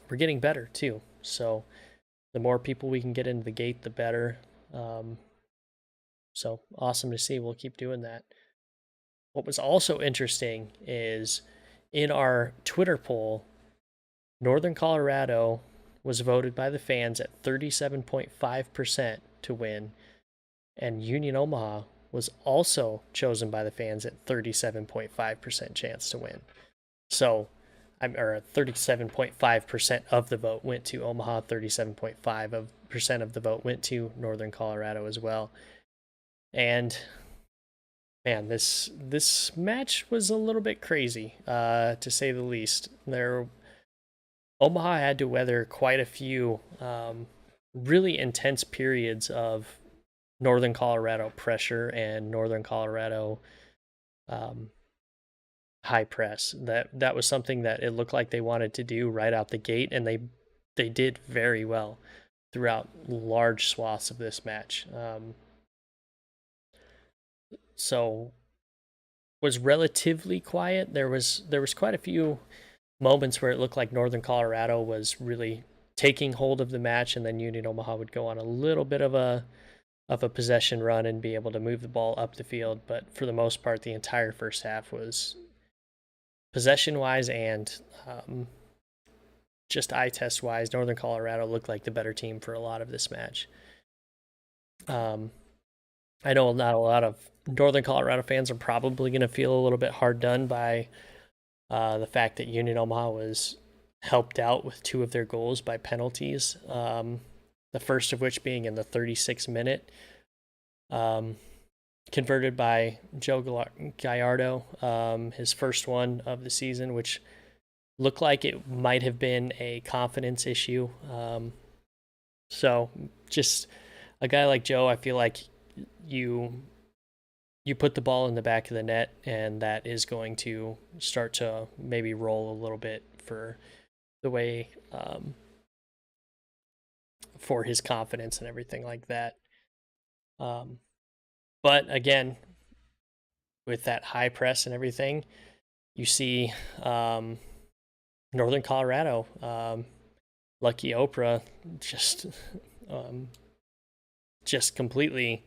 we're getting better too. So the more people we can get into the gate, the better. Um, so awesome to see. We'll keep doing that. What was also interesting is in our Twitter poll, Northern Colorado was voted by the fans at 37.5% to win, and Union Omaha was also chosen by the fans at 37.5% chance to win. So, or 37.5% of the vote went to Omaha, 37.5% of the vote went to Northern Colorado as well. And man, this match was a little bit crazy, to say the least. Omaha had to weather quite a few really intense periods of Northern Colorado pressure and Northern Colorado um, high press. That was something that it looked like they wanted to do right out the gate, and they did very well throughout large swaths of this match. So was relatively quiet. There was quite a few moments where it looked like Northern Colorado was really taking hold of the match, and then Union Omaha would go on a little bit of a possession run and be able to move the ball up the field. But for the most part, the entire first half was possession wise and just eye test wise. Northern Colorado looked like the better team for a lot of this match. Um, I know not a lot of Northern Colorado fans are probably going to feel a little bit hard done by the fact that Union Omaha was helped out with two of their goals by penalties. The first of which being in the 36th minute, um, converted by Joe Gallardo, his first one of the season, which looked like it might have been a confidence issue. So just a guy like Joe, I feel like you you put the ball in the back of the net, and that is going to start to maybe roll a little bit for the way for his confidence and everything like that. Um, but again, with that high press and everything, you see Northern Colorado, Lucky Oprah, just um, just completely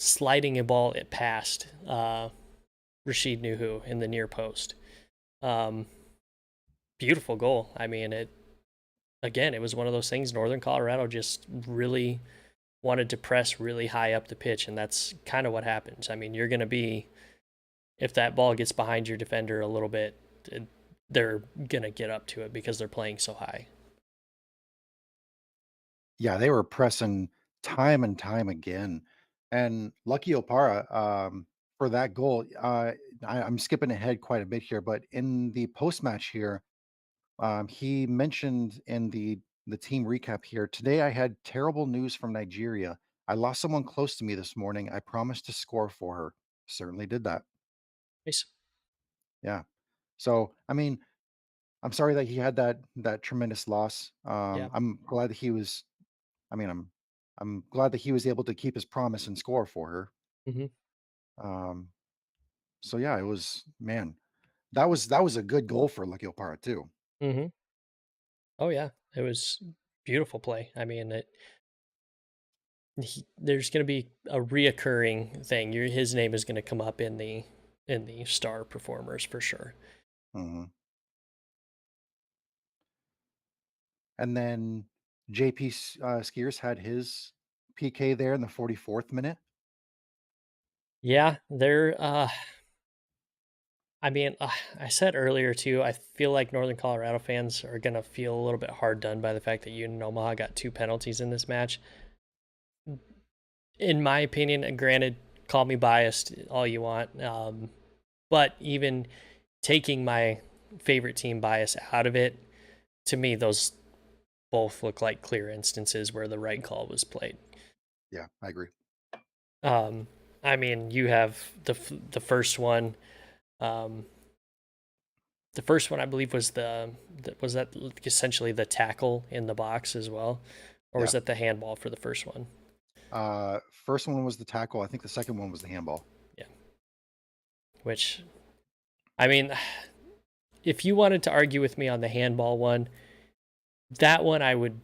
sliding a ball it past Rashid Nuhu in the near post. Um, Beautiful goal. I mean, it was one of those things. Northern Colorado just really wanted to press really high up the pitch, and that's kind of what happens. I mean, you're going to be if that ball gets behind your defender a little bit, they're going to get up to it because they're playing so high. Yeah, they were pressing time and time again, and Lucky Opara, for that goal, I'm skipping ahead quite a bit here, but in the post-match here, he mentioned in the team recap here, "Today I had terrible news from Nigeria. I lost someone close to me this morning. I promised to score for her." Certainly did that. Nice. Yeah. So, I mean, I'm sorry that he had that tremendous loss. Yeah. I'm glad that he was I mean, I'm glad that he was able to keep his promise and score for her. Hmm. Um, so yeah, it was man, that was a good goal for Lucky Opara too. Hmm. Oh yeah, it was beautiful play. I mean, there's going to be a reoccurring thing. His name is going to come up in the star performers for sure. Mhm. And then JP Skiers had his PK there in the 44th minute. Yeah, they're. I mean, I said earlier too. I feel like Northern Colorado fans are going to feel a little bit hard done by the fact that Union Omaha got two penalties in this match. In my opinion, and granted, call me biased all you want, but even taking my favorite team bias out of it, to me, both look like clear instances where the right call was played. Yeah, I agree. Um, I mean, you have the first one. Um, the first one I believe was was that essentially the tackle in the box as well, or was Yeah. that the handball for the first one? First one was the tackle. I think the second one was the handball. Yeah, which I mean, if you wanted to argue with me on the handball one, that one I would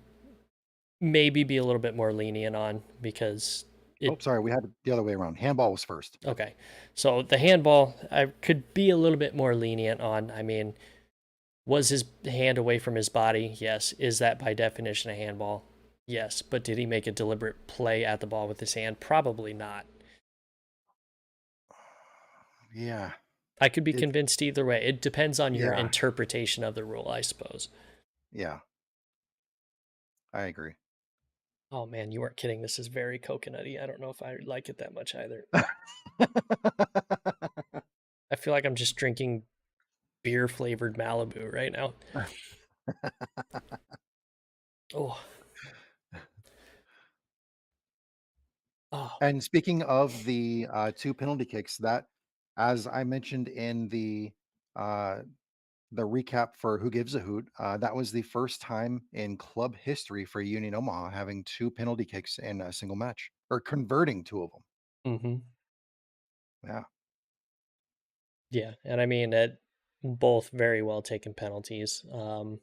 maybe be a little bit more lenient on because Oh, it sorry, we had it the other way around. Handball was first. okay. So the handball I could be a little bit more lenient on. I mean, was his hand away from his body? Yes. Is that by definition a handball? Yes. But did he make a deliberate play at the ball with his hand? Probably not. Yeah. I could be It convinced either way. It depends on your yeah. interpretation of the rule, I suppose. Yeah, I agree. Oh man, you weren't kidding. This is very coconutty. I don't know if I like it that much either. I feel like I'm just drinking beer flavored Malibu right now. Oh, oh. And speaking of the, 2 penalty kicks, that as I mentioned in uh, the recap for Who Gives a Hoot, that was the first time in club history for Union Omaha having 2 penalty kicks in a single match, or converting 2 of them. Mm-hmm. Yeah, Yeah, and I mean it. Both very well taken penalties.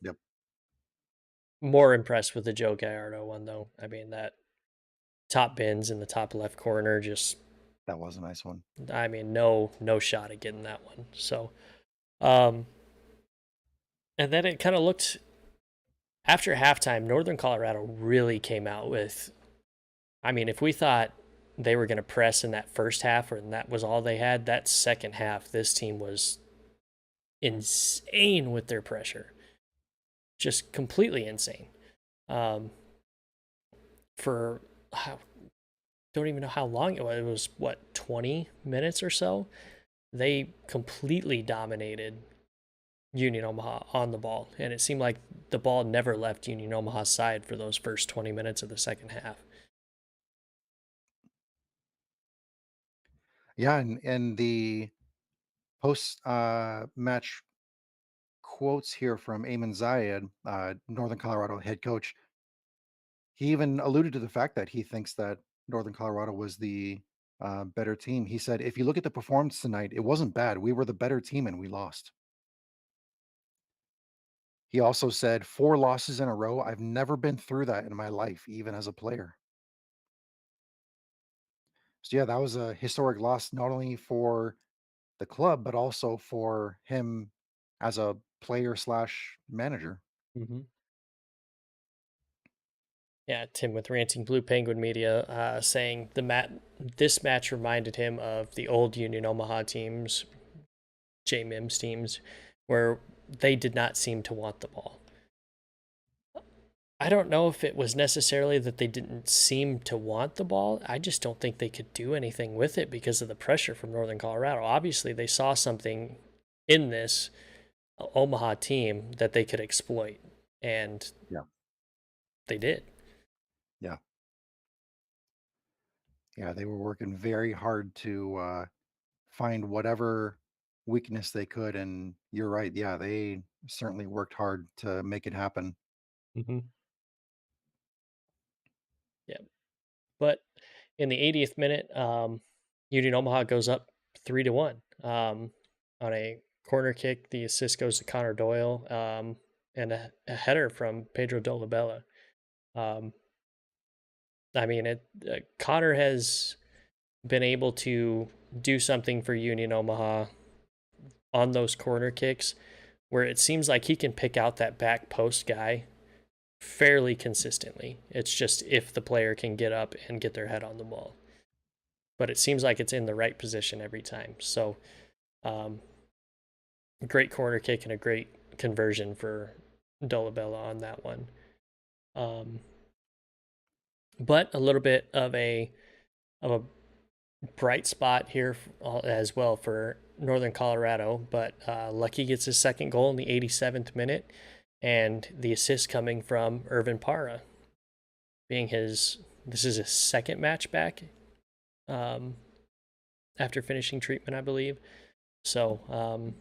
yep, More impressed with the Joe Gallardo one though. I mean that top bins in the top left corner, just that was a nice one. I mean no shot at getting that one. So, um, and then it kind of looked after halftime. Northern Colorado really came out with. I mean, if we thought they were going to press in that first half, and that was all they had, that second half, this team was insane with their pressure, just completely insane. Um, for don't even know how long it was. It was what 20 minutes or so. They completely dominated Union Omaha on the ball, and it seemed like the ball never left Union Omaha's side for those first 20 minutes of the second half. Yeah, and the post, match quotes here from Ayman Zayed, Northern Colorado head coach. He even alluded to the fact that he thinks that Northern Colorado was the, better team. He said, "If you look at the performance tonight, it wasn't bad. We were the better team and we lost." He also said, "4 losses in a row. I've never been through that in my life, even as a player." So, yeah, that was a historic loss not only for the club, but also for him as a player/manager. Slash manager. Mm-hmm. Yeah, Tim with Ranting Blue Penguin Media saying this match reminded him of the old Union Omaha teams, J Mims teams, where they did not seem to want the ball. I don't know if it was necessarily that they didn't seem to want the ball. I just don't think they could do anything with it because of the pressure from Northern Colorado. Obviously, they saw something in this Omaha team that they could exploit, and Yeah, they did. yeah, yeah, they were working very hard to, find whatever weakness they could, and you're right, yeah, they certainly worked hard to make it happen. Mm-hmm. Yeah, but in the 80th minute, Union Omaha goes up 3-1 on a corner kick. The assist goes to Connor Doyle, and a header from Pedro Dolabella. Um, I mean, Connor has been able to do something for Union Omaha on those corner kicks, where it seems like he can pick out that back post guy fairly consistently. It's just if the player can get up and get their head on the ball. But it seems like it's in the right position every time. So, um, great corner kick and a great conversion for Dolabella on that one. Um, but a little bit of a bright spot here as well for Northern Colorado. But Lucky gets his second goal in the 87th minute. and the assist coming from Irvin Para, being his this is his second match back um, after finishing treatment, I believe. So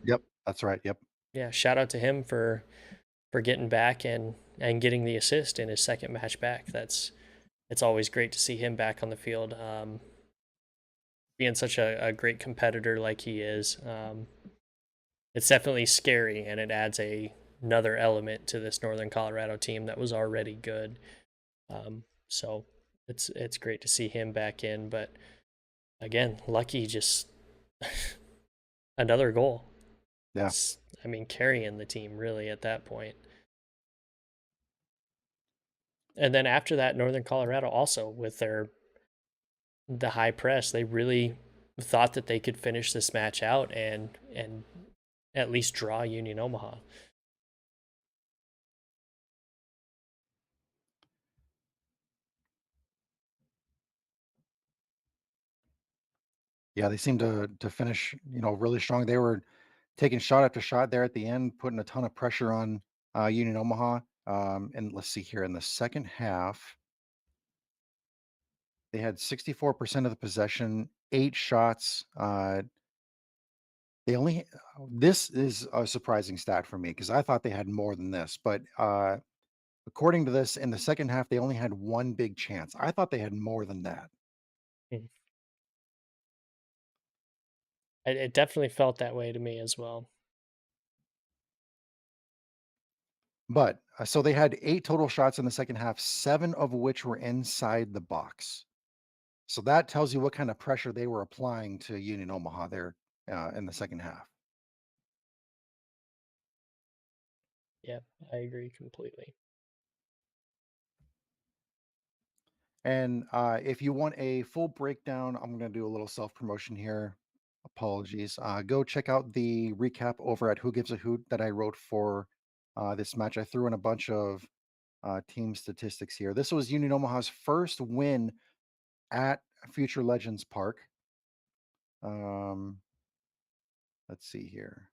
Yep, that's right. Yep. yeah, shout out to him for getting back and getting the assist in his second match back. It's always great to see him back on the field, being such a great competitor like he is. It's definitely scary, and it adds another element to this Northern Colorado team that was already good. So it's great to see him back in, but again, Lucky just another goal. Yeah. I mean, carrying the team really at that point. And then after that, Northern Colorado also with the high press, they really thought that they could finish this match out and at least draw Union Omaha. Yeah, they seemed to finish, really strong. They were taking shot after shot there at the end, putting a ton of pressure on Union Omaha. And let's see here in the second half, they had 64% of the possession, 8 shots. They only this is a surprising stat for me because I thought they had more than this, but according to this, in the second half, they only had one big chance. I thought they had more than that. Mm. It definitely felt that way to me as well. But so they had 8 total shots in the second half, 7 of which were inside the box. So that tells you what kind of pressure they were applying to Union Omaha there in the second half. Yep, I agree completely. And if you want a full breakdown, I'm going to do a little self promotion here. Apologies. Go check out the recap over at Who Gives a Hoot that I wrote for this match. I threw in a bunch of team statistics here. This was Union Omaha's first win at Future Legends Park. Um, let's see here.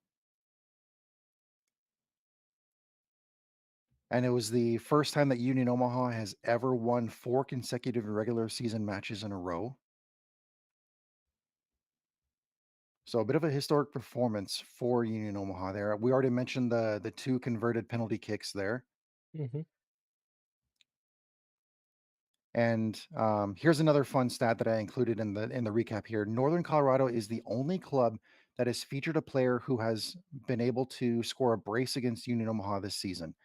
And it was the first time that Union Omaha has ever won 4 consecutive regular season matches in a row. So a bit of a historic performance for Union Omaha there. We already mentioned the 2 converted penalty kicks there. Hmm. And here's another fun stat that I included in the recap here. Northern Colorado is the only club that has featured a player who has been able to score a brace against Union Omaha this season.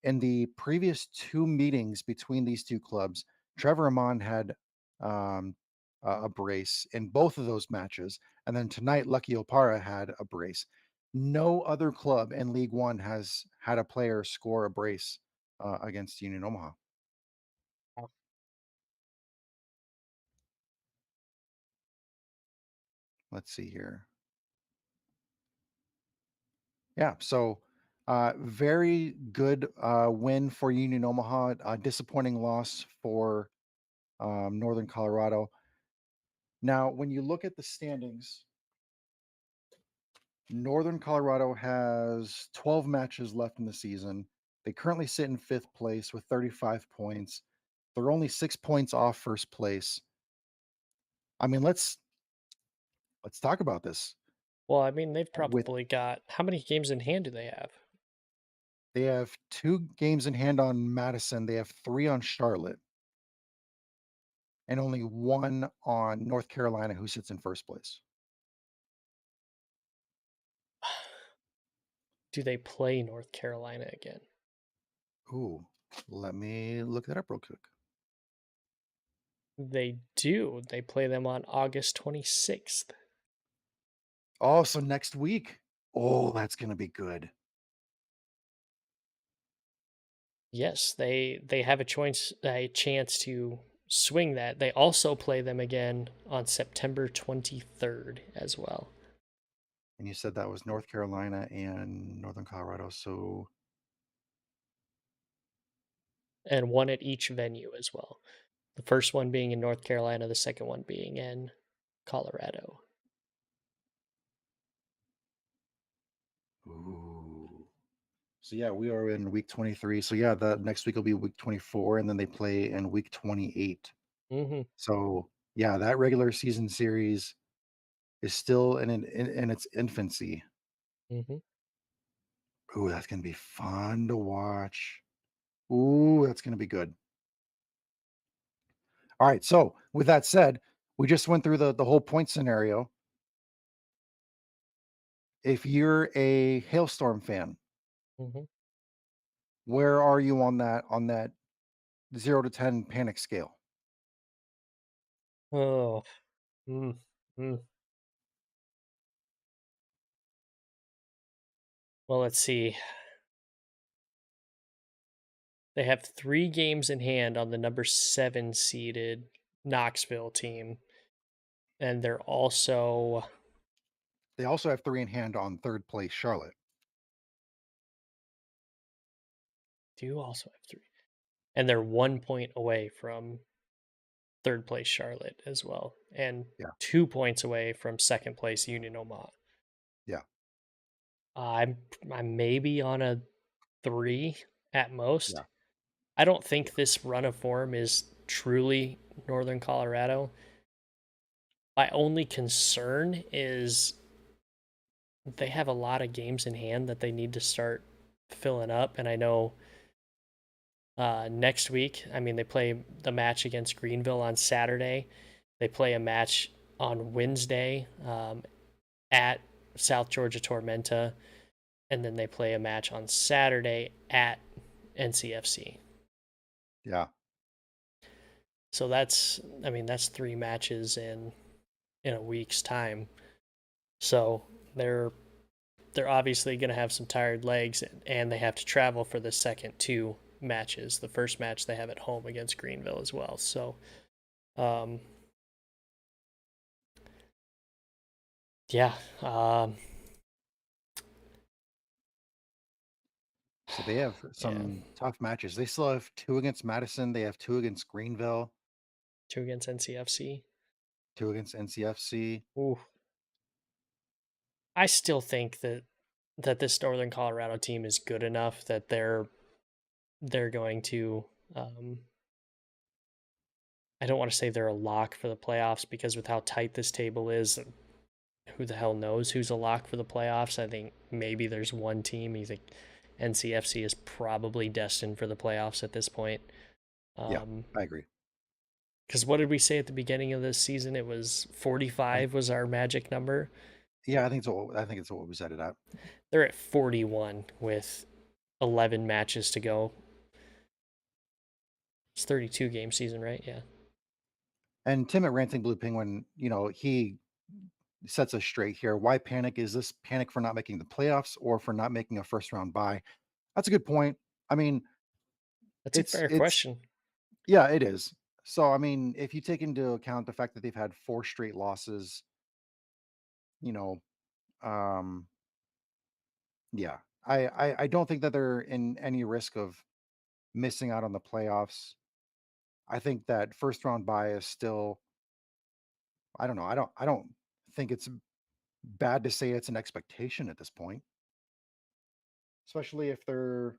In the previous 2 meetings between these 2 clubs, Trevor Amon had um, a brace in both of those matches, and then tonight Lucky Opara had a brace. No other club in League One has had a player score a brace against Union Omaha. Let's see here. Yeah, so very good win for Union Omaha. Disappointing loss for Northern Colorado. Now, when you look at the standings, Northern Colorado has 12 matches left in the season. They currently sit in fifth place with 35 points. They're only 6 points off first place. I mean, let's talk about this. Well, I mean, they've With probably got how many games in hand do they have? They have 2 games in hand on Madison. They have 3 on Charlotte, and only 1 on North Carolina, who sits in first place. Do they play North Carolina again? Ooh, let me look that up real quick. They do. They play them on August 26th. Oh, so next week. Oh, that's gonna be good. Yes, they have a chance to swing that. They also play them again on September 23rd as well, And you said that was North Carolina and Northern Colorado. So, and one at each venue as well. The first one being in North Carolina, the second one being in Colorado. ooh. So yeah, we are in week 23. So yeah, the next week will be week 24, and then they play in week 28. Mhm, So yeah, that regular season series is still in its infancy. mhm, Ooh, that's gonna be fun to watch. Ooh, that's gonna be good. All right. So with that said, we just went through the whole point scenario. If you're a hailstorm fan, mhm. where are you on that 0 to 10 panic scale? Oh, mm, mm. Well, let's see. They have 3 games in hand on the number 7 seeded Knoxville team, and they're also They also have three in hand on third place Charlotte. do also have 3, and they're 1 point away from 3rd place Charlotte as well, and Yeah, 2 points away from 2nd place Union Omaha. yeah, I'm I'm maybe on a 3 at most. yeah, I don't yeah, think this run of form is truly Northern Colorado. My only concern is they have a lot of games in hand that they need to start filling up, and I know next week, I mean, they play the match against Greenville on Saturday. They play a match on Wednesday at South Georgia Tormenta, and then they play a match on Saturday at NCFC. yeah. So that's, I mean, that's 3 matches in a week's time. So they're they're obviously going to have some tired legs, and they have to travel for the second 2 matches. The first match they have at home against Greenville as well. So, um, yeah, So they have yeah, some tough matches. They still have two against Madison. They have two against Greenville, 2 against NCFC. two against NCFC. Ooh, I still think that this Northern Colorado team is good enough that they're going to. Um, I don't want to say they're a lock for the playoffs because with how tight this table is, who the hell knows who's a lock for the playoffs? I think maybe there's one team. You think NCFC is probably destined for the playoffs at this point. Yeah, I agree. Because what did we say at the beginning of this season? It was I, 45 was our magic number. yeah, I think so. I think it's what we set it at. They're at 41 with 11 matches to go. It's 32 game season, right? Yeah. And Tim at Ranting Blue Penguin, he sets us straight here. Why panic? Is this panic for not making the playoffs or for not making a first round bye? That's a good point. I mean, That's a it's fair it's question. yeah, it is. So I mean, if you take into account the fact that they've had four straight losses, you know, um, yeah, I don't think that they're in any risk of missing out on the playoffs. I think that first round bye is still. I don't know. I don't think it's bad to say it's an expectation at this point, especially if they're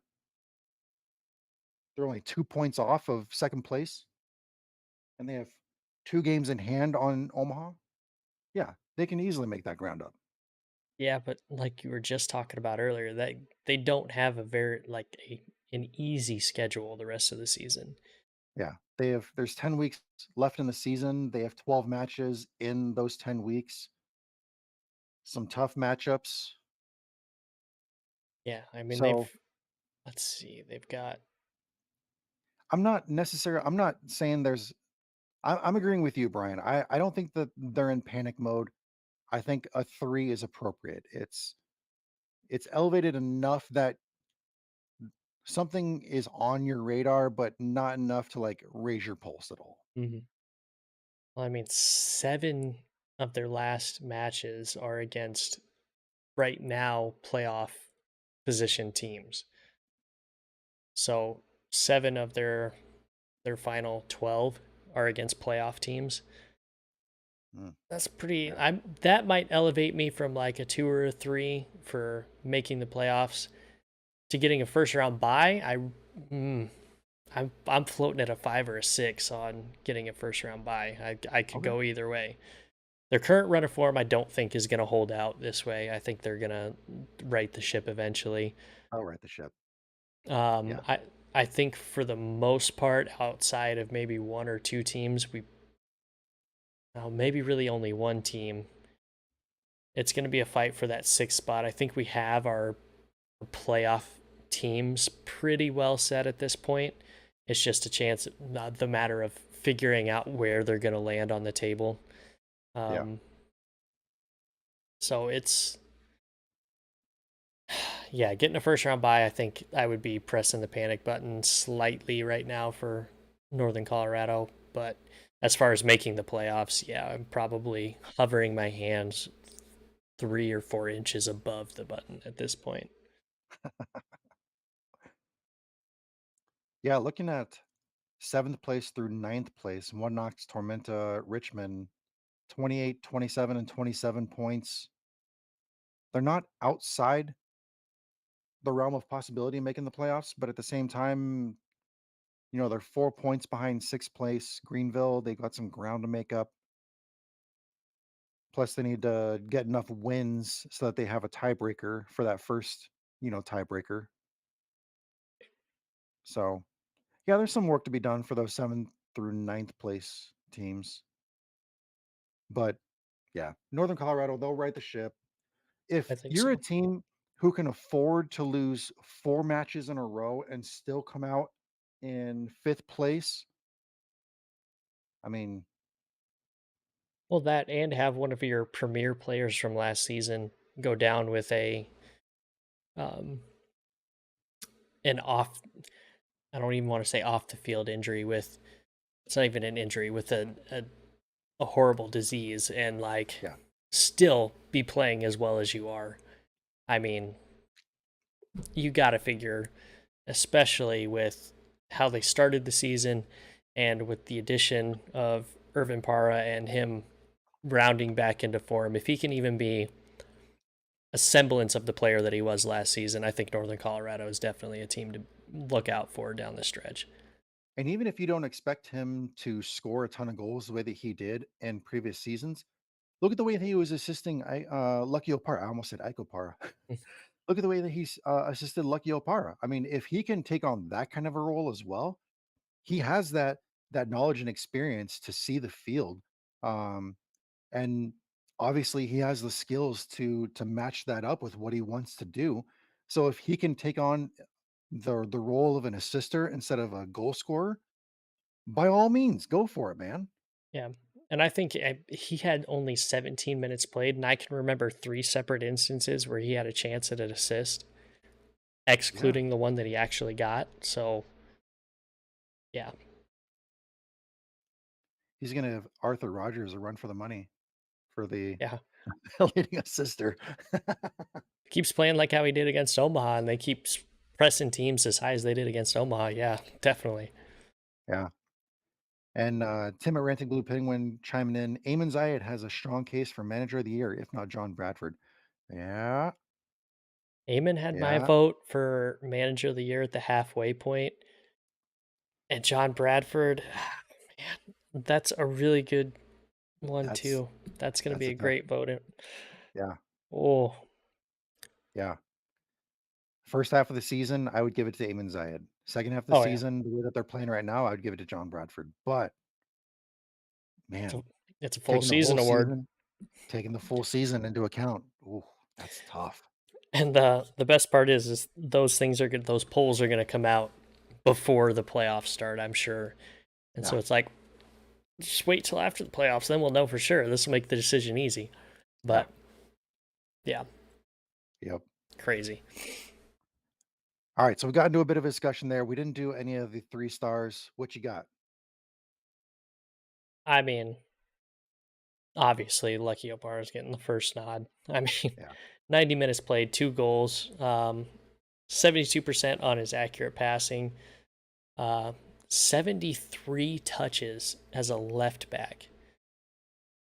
only 2 points off of second place and they have two games in hand on Omaha. Yeah, they can easily make that ground up. Yeah, but like you were just talking about earlier, that they don't have a very like an easy schedule the rest of the season. Yeah, there's 10 weeks left in the season. They have 12 matches in those 10 weeks. Some tough matchups. Yeah, I mean they've So let's see, they've got I'm not saying I'm agreeing with you, Brian. I don't think that they're in panic mode. I think a three is appropriate. It's elevated enough that something is on your radar, but not enough to like raise your pulse at all. mhm. Well, I mean 7 of their last matches are against right now playoff position teams. So 7 of their final 12 are against playoff teams. Mm, That's pretty yeah, I'm that might elevate me from like a 2 or a 3 for making the playoffs to getting a first round bye, mm, I'm floating at a 5 or a 6 on getting a first round bye. I could Okay. go either way. Their current run of form, I don't think is going to hold out this way. I think they're going to right the ship eventually. I'll right the ship. Um, Yeah. I I think for the most part, outside of maybe one or two teams, maybe really only one team. It's going to be a fight for that sixth spot. I think we have our playoff teams pretty well set at this point. It's just a chance, the matter of figuring out where they're going to land on the table. Yeah. Um, so it's, yeah, getting a first round bye, I think I would be pressing the panic button slightly right now for Northern Colorado. But as far as making the playoffs, yeah, I'm probably hovering my hands 3 or 4 inches above the button at this point. Yeah. Looking at seventh place through ninth place, One Knox, Tormenta, Richmond, 28, 27, and 27 points. They're not outside the realm of possibility of making the playoffs, but at the same time, they're 4 points behind sixth place, Greenville. They got some ground to make up. Plus, they need to get enough wins so that they have a tiebreaker for that first, tiebreaker. So, yeah, there's some work to be done for those seventh through ninth place teams. But yeah, Northern Colorado, they'll right the ship. I If think you're a so. team who can afford to lose 4 matches in a row and still come out in fifth place, I mean, Well, that and have one of your premier players from last season go down with a um an off I don't even want to say off the field injury with it's not even an injury with a horrible disease and like yeah. still be playing as well as you are. I mean, you got to figure, especially with how they started the season and with the addition of Irvin Para and him rounding back into form, if he can even be a semblance of the player that he was last season, I think Northern Colorado is definitely a team to look out for down the stretch. And even if you don't expect him to score a ton of goals the way that he did in previous seasons, look at the way that he was assisting Lucky Opara. I almost said Ike Opara. Look at the way that he's assisted Lucky Opara. I mean, if he can take on that kind of a role as well, he has that knowledge and experience to see the field. Um, and obviously he has the skills to match that up with what he wants to do. So if he can take on the role of an assister instead of a goal scorer, by all means, go for it, man. Yeah. And I think he had only 17 minutes played, and I can remember three separate instances where he had a chance at an assist, Yeah, excluding the one that he actually got. So, yeah, he's gonna have Arthur Rogers a run for the money for the yeah. leading assister. Keeps playing like how he did against Omaha, and they keep pressing teams as high as they did against Omaha. Yeah, definitely. Yeah. And Tim at Ranting Blue Penguin chiming in. Eamon Zayed has a strong case for manager of the year, if not John Bradford. Yeah, Eamon had my yeah. vote for manager of the year at the halfway point, and John Bradford, man, that's a really good one That's too. That's going to that's be a a tough. great vote. Yeah, Oh, yeah. First half of the season, I would give it to Eamon Zayed. Second half of the oh yeah. season, the way that they're playing right now, I would give it to John Bradford. But It's a, man, it's a full taking the whole season award. season, taking the full season into account, ooh, that's tough. And the best part is those things are good. Those polls are going to come out before the playoffs start, I'm sure. And so Yeah, it's like, just wait till after the playoffs, then we'll know for sure. This will make the decision easy. yeah, But yeah, yep. crazy. All right, so we got into a bit of a discussion there. We didn't do any of the 3 stars. What you got? I mean, obviously, Lucky Opar is getting the first nod. I mean, Yeah, 90 minutes played, 2 goals, 72% on his accurate passing, uh, 73 touches as a left back.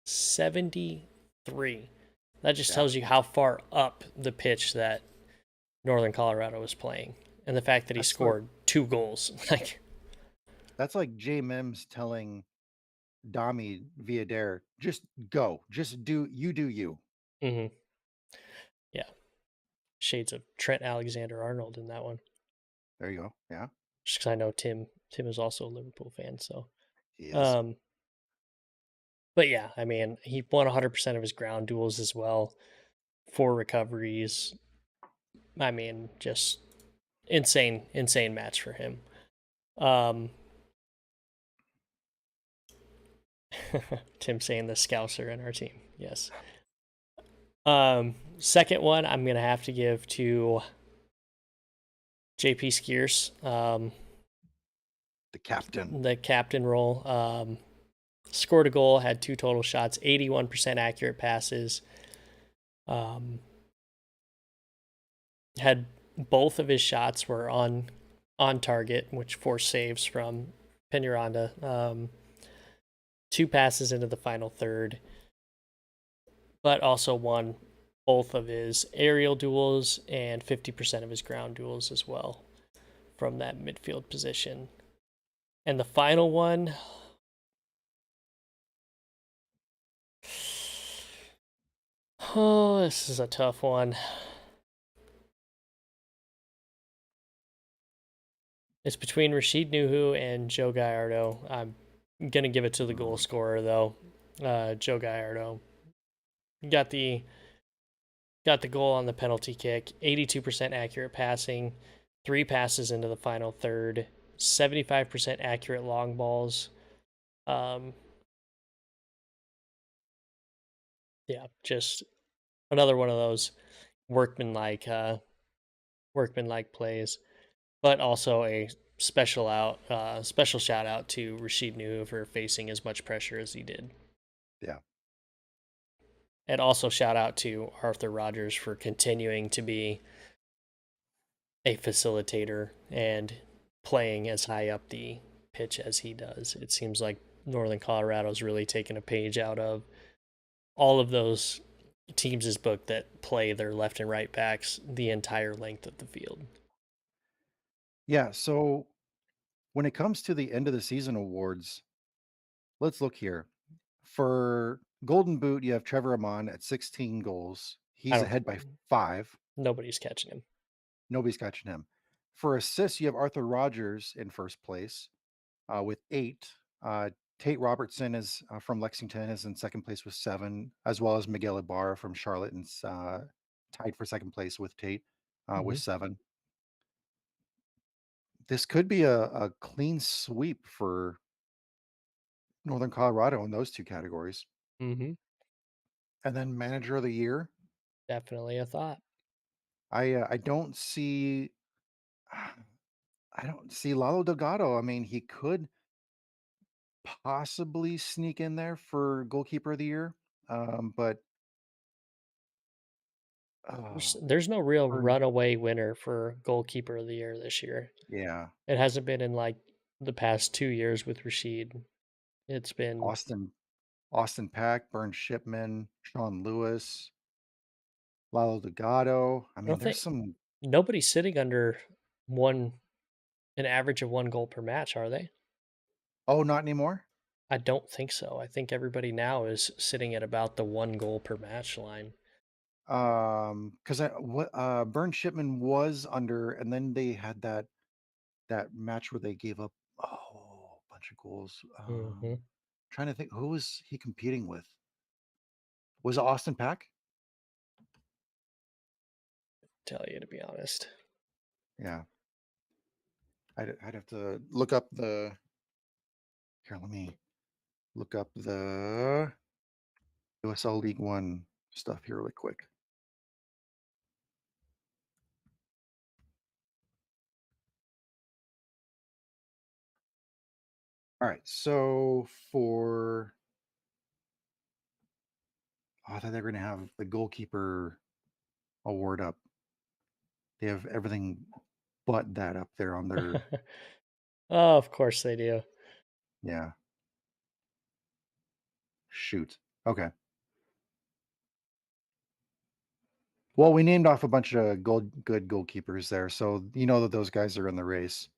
73. That just yeah, tells you how far up the pitch that Northern Colorado was playing, and the fact that he That's like scored 2 goals, like that's like J Mims telling Dami via dare, just go, just do you. mhm, yeah, shades of Trent Alexander-Arnold in that one. There you go. Yeah, Just 'cause I know Tim is also a Liverpool fan, so, he is. um, but yeah, I mean, he won 100% of his ground duels as well, 4 recoveries. I mean, just insane match for him. Um, Tim saying the Scouser in our team, yes. Second one, I'm gonna have to give to JP Skiers, The captain. the captain role. Scored a goal, had 2 total shots, 81% accurate passes. Um, had both of his shots were on target, which forced saves from Penaranda. 2 passes into the final third, but also won both of his aerial duels and 50% of his ground duels as well from that midfield position. And the final one, oh, this is a tough one. It's between Rashid Nuhu and Joe Gallardo. I'm gonna give it to the goal Mm, scorer though. Joe Gallardo got the goal on the penalty kick. 82% accurate passing, 3 passes into the final third, 75% accurate long balls. Um, yeah, just another one of those workmanlike workmanlike plays, but also a special shout out to Rashid Nuhu for facing as much pressure as he did. yeah. And also shout out to Arthur Rogers for continuing to be a facilitator and playing as high up the pitch as he does. It seems like Northern Colorado's really taken a page out of all of those teams' book that play their left and right backs the entire length of the field. Yeah. So when it comes to the end of the season awards, let's look here. For Golden Boot, you have Trevor Amon at 16 goals. I He's don't ahead by 5. nobody's catching him. Nobody's catching him. For assists, you have Arthur Rogers in first place with 8. Uh, Tate Robertson is from Lexington is in second place with 7, as well as Miguel Ibarra from Charlotte and tied for second place with Tate with Hmm. 7. This could be a clean sweep for Northern Colorado in those two categories. Hmm. And then manager of the year, Definitely a thought. I don't see I don't see Lalo Delgado. I mean, he could possibly sneak in there for goalkeeper of the year, but uh, There's no real for runaway winner for goalkeeper of the year this year. yeah, It hasn't been in like the past 2 years with Rashid. It's been Austin Pack, Burn Shipman, Sean Lewis, Lalo Delgado. I I mean, don't there's think some. nobody's sitting under one an average of 1 goal per match, are they? Oh, not anymore. I don't think so. I think everybody now is sitting at about the 1 goal per match line. Because I what Burn Shipman was under, and then they had that match where they gave up a bunch of goals. Mhm. Trying to think who was he competing with? Was it Austin Pack? Tell you to be honest. Yeah, I'd have to look up the here. Let me look up the USL League One stuff here really quick. All right, so for I thought they were going to have the goalkeeper award up. They have everything but that up there on their Oh, of course they do. yeah. Shoot. Okay. Well, we named off a bunch of good goalkeepers there, so you know that those guys are in the race.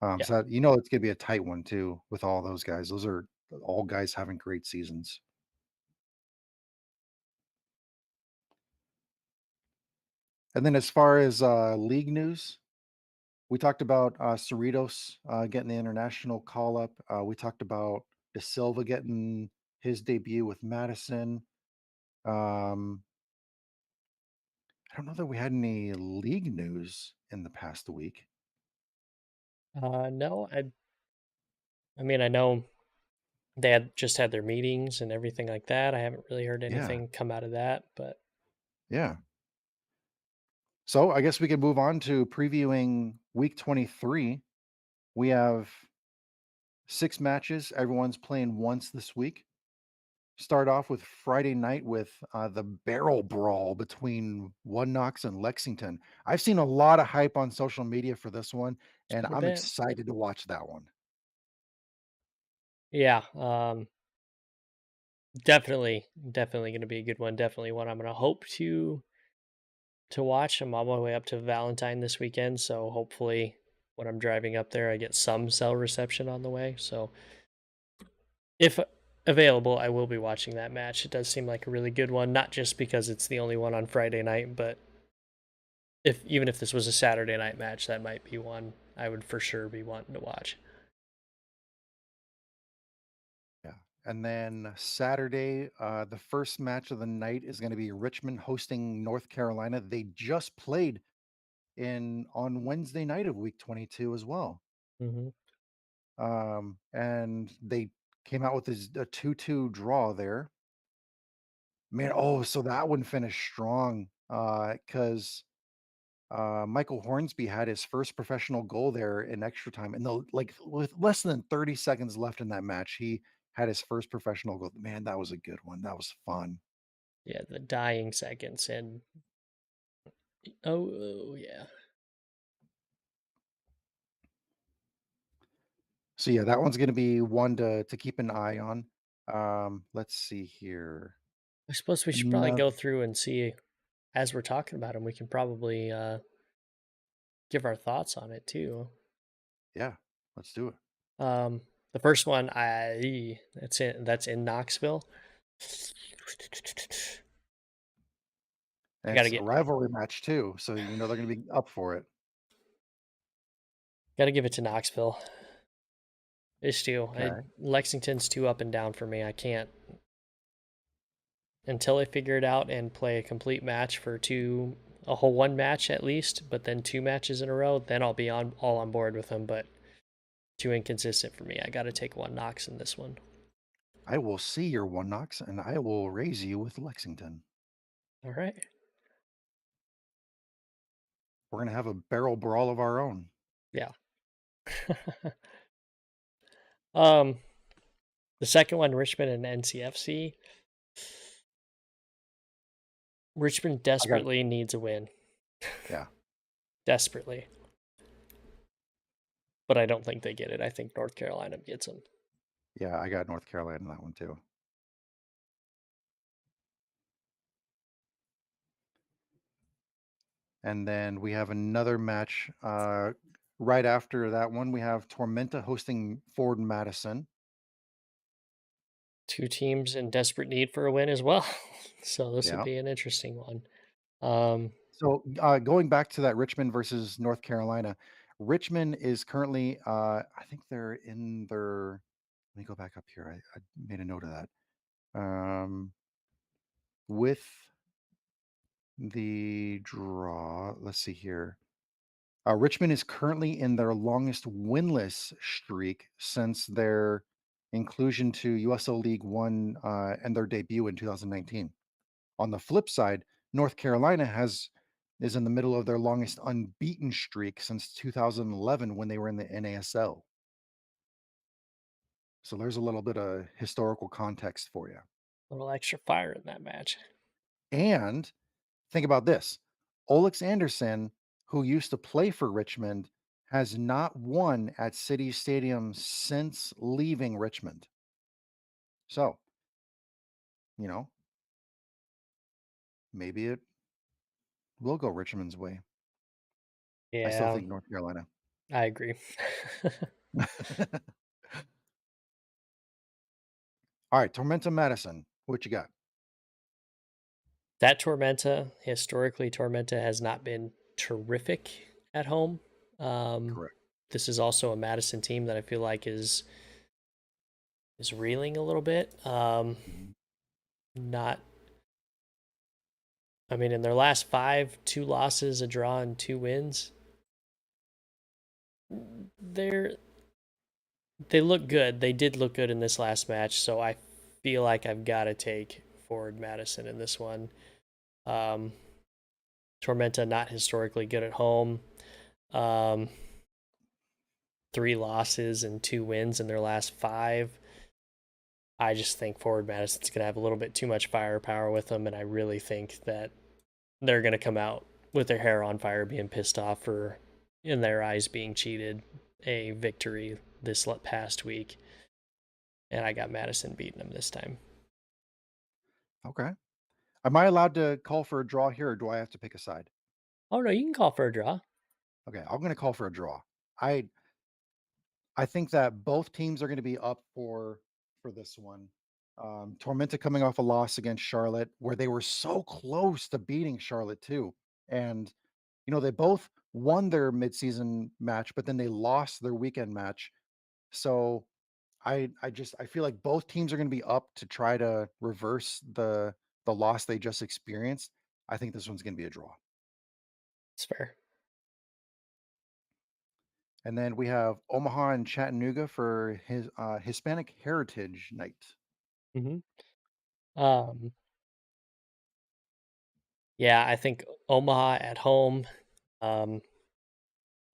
Yeah. So you know it's gonna be a tight one too with all those guys. Those are all guys having great seasons. And then as far as league news, we talked about Cerritos getting the international call up. We talked about De Silva getting his debut with Madison. Um, I don't know that we had any league news in the past week. No, I mean, I know they had just had their meetings and everything like that. I haven't really heard Yeah, anything come out of that, but yeah. So I guess we can move on to previewing week 23. We have 6 matches. Everyone's playing once this week. Start off with Friday night with the barrel brawl between One Knox and Lexington. I've seen a lot of hype on social media for this one, and quite a I'm bit. excited to watch that one. Yeah, definitely going to be a good one. Definitely one I'm going to hope to watch. I'm on my way up to Valentine this weekend, so hopefully when I'm driving up there, I get some cell reception on the way. So if available, I will be watching that match. It does seem like a really good one, not just because it's the only one on Friday night, but if even if this was a Saturday night match, that might be one I would for sure be wanting to watch. Yeah. And then Saturday, the first match of the night is going to be Richmond hosting North Carolina. They just played in on Wednesday night of week 22 as well. Hmm. And they came out with a 2-2 draw there. Man, oh, so that one finished strong because Michael Hornsby had his first professional goal there in extra time, and like with less than 30 seconds left in that match, he had his first professional goal. Man, that was a good one. That was fun. Yeah, the dying seconds and oh yeah. So yeah, that one's going to be one to keep an eye on. Let's see here. I suppose we should probably Another, go through and see as we're talking about them. We can probably give our thoughts on it too. yeah, let's do it. Um, the first one, that's in Knoxville. I And gotta it's a get rivalry match too, so you know they're going to be up for it. gotta give it to Knoxville. It's too. Okay, Lexington's too up and down for me. I can't until I figure it out and play a complete match for a whole one match at least, but then two matches in a row. Then I'll be on all on board with them. But too inconsistent for me. I got to take one Knox in this one. I will see your one knocks, and I will raise you with Lexington. All right. We're going to have a barrel brawl of our own. Yeah. um, the second one, Richmond and NCFC. Richmond I got desperately needs a win. yeah, Desperately. But I don't think they get it. I think North Carolina gets them. yeah, I got North Carolina in that one too. And then we have another match right after that one. We have Tormenta hosting Ford Madison. Two teams in desperate need for a win as well. So this will Yeah. be an interesting one. Um, So going back to that Richmond versus North Carolina, Richmond is currently, I think they're in their. Let me go back up here. I made a note of that. With the draw, let's see here. Richmond is currently in their longest winless streak since their inclusion to USL League One and their debut in 2019. On the flip side, North Carolina has is in the middle of their longest unbeaten streak since 2011 when they were in the NASL. So there's a little bit of historical context for you. a little extra fire in that match. And think about this. Olex Anderson, who used to play for Richmond, has not won at City Stadium since leaving Richmond. So, you know, maybe it We'll go Richmond's way. I still Yeah, think North Carolina. I agree. All right, Tormenta Madison. What you got? That Tormenta, historically, Tormenta has not been terrific at home. Um, Correct. this is also a Madison team that I feel like is reeling a little bit. Mhm. Not, I mean, in their last five, two losses, a draw, and two wins. They're they look good. They did look good in this last match, so I feel like I've got to take forward Madison in this one. Um, Tormenta not historically good at home. Um, three losses and two wins in their last five. I just think forward Madison's going to have a little bit too much firepower with them, and I really think that they're going to come out with their hair on fire, being pissed off for, in their eyes, being cheated a victory this past week. And I got Madison beating them this time. Okay. Am I allowed to call for a draw here, or do I have to pick a side? Oh no, you can call for a draw. Okay, I'm gonna call for a draw. I I think that both teams are gonna be up for this one. Tormenta coming off a loss against Charlotte, where they were so close to beating Charlotte too. And they both won their midseason match, but then they lost their weekend match. So I feel like both teams are gonna be up to try to reverse the loss they just experienced. I think this one's gonna be a draw. It's fair. And then we have Omaha and Chattanooga for his Hispanic Heritage Night. hmm Um, yeah, I think Omaha at home, um,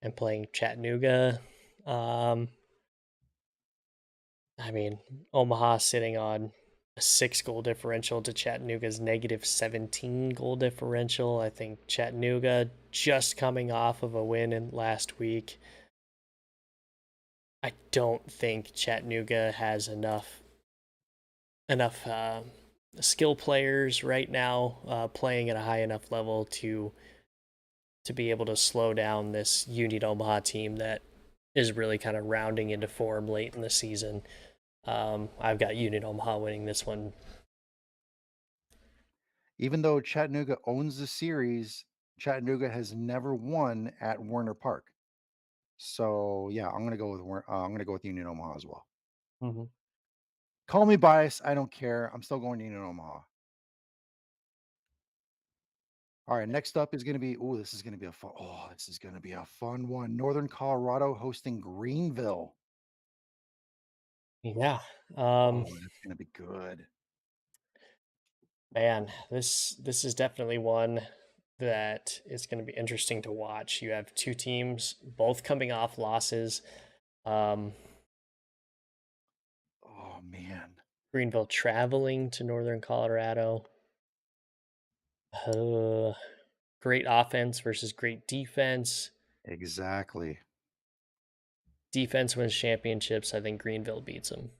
and playing Chattanooga. Um, I mean, Omaha sitting on a 6 goal differential to Chattanooga's negative 17 goal differential. I think Chattanooga just coming off of a win in last week. I don't think Chattanooga has enough skill players right now playing at a high enough level to be able to slow down this Union Omaha team that is really kind of rounding into form late in the season. I've got Union Omaha winning this one. Even though Chattanooga owns the series, Chattanooga has never won at Warner Park. So yeah, I'm gonna go with Union Omaha as well. Mhm. Call me biased. I don't care. I'm still going to Union Omaha. All right, next up is going to be. This is going to be a fun. Oh, this is going to be a fun one. Northern Colorado hosting Greenville. Yeah. Oh, Um, that's going to be good. Man, this is definitely one that is going to be interesting to watch. You have two teams both coming off losses. Um, Oh man, Greenville traveling to Northern Colorado. Uh, Great offense versus great defense. exactly. Defense wins championships. I think Greenville beats them.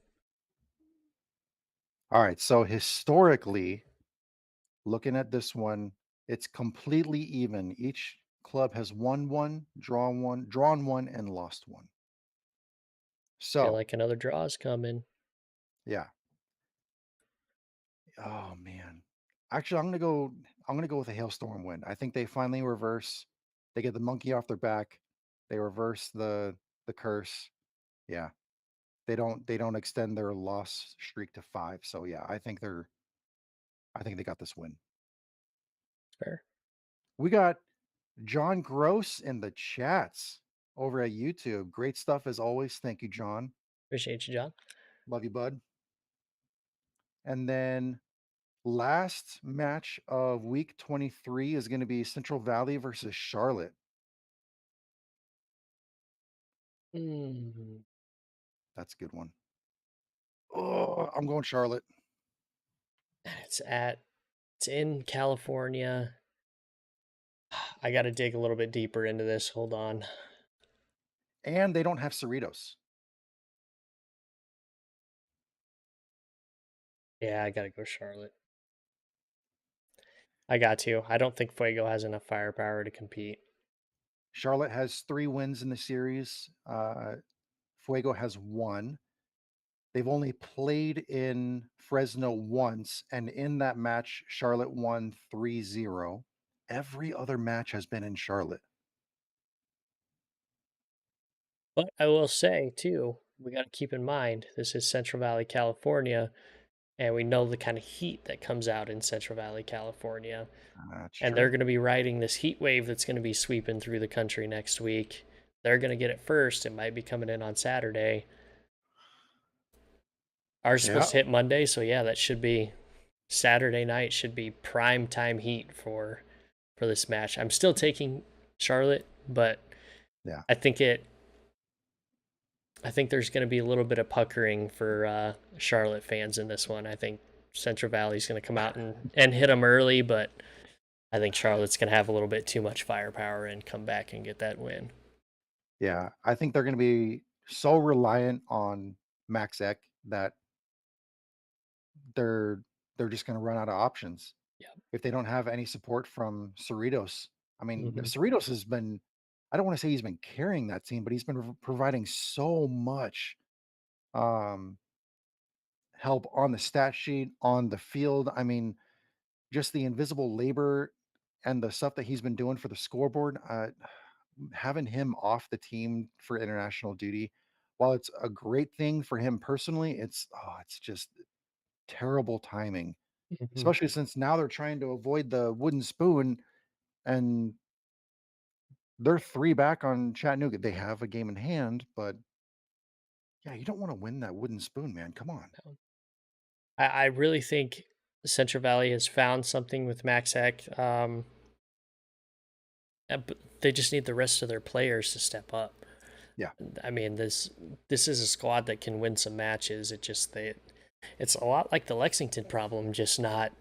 All right, so historically, looking at this one, it's completely even. Each club has won one, drawn one, and lost one. Feel So, like another draw is coming. yeah. Oh man. Actually, I'm gonna go with a hailstorm win. I think they finally reverse. They get the monkey off their back. They reverse the curse. Yeah. They don't extend their loss streak to 5. So yeah, I think they got this win. Fair. We got John Gross in the chats over at YouTube. Great stuff as always. Thank you, John. Appreciate you, John. Love you, bud. And then last match of week 23 is going to be Central Valley versus Charlotte. Mm, That's a good one. Oh, I'm going Charlotte. it's at it's in California. I got to dig a little bit deeper into this. Hold on. And they don't have Cerritos. Yeah, I got to go Charlotte. I got you. I don't think Fuego has enough firepower to compete. Charlotte has 3 wins in the series. Fuego has 1. They've only played in Fresno once, and in that match, Charlotte won 3-0. Every other match has been in Charlotte. But I will say too, we got to keep in mind this is Central Valley, California, and we know the kind of heat that comes out in Central Valley, California. That's And they're true. going to be riding this heat wave that's going to be sweeping through the country next week. They're going to get it first. It might be coming in on Saturday. Ours is supposed Yeah, to hit Monday, so yeah, that should be Saturday night. Should be prime time heat for this match. I'm still taking Charlotte, but yeah. I think it. I think there's going to be a little bit of puckering for Charlotte fans in this one. I think Central Valley's going to come out and hit them early, but I think Charlotte's going to have a little bit too much firepower and come back and get that win. Yeah, I think they're gonna be so reliant on Max Eck that they're they're just gonna run out of options Yeah. if they don't have any support from Cerritos. I mean, Hmm. Cerritos has been, I don't wanna say he's been carrying that team, but he's been providing so much, um, help on the stat sheet, on the field. I mean, just the invisible labor and the stuff that he's been doing for the scoreboard, having him off the team for international duty, while it's a great thing for him personally, it's just terrible timing, Hmm. especially since now they're trying to avoid the wooden spoon, and they're 3 back on Chattanooga. They have a game in hand, but yeah, you don't wanna win that wooden spoon, man, come on. I really think Central Valley has found something with Max Heck. But they just need the rest of their players to step up. Yeah, I mean, this is a squad that can win some matches. It's a lot like the Lexington problem, just not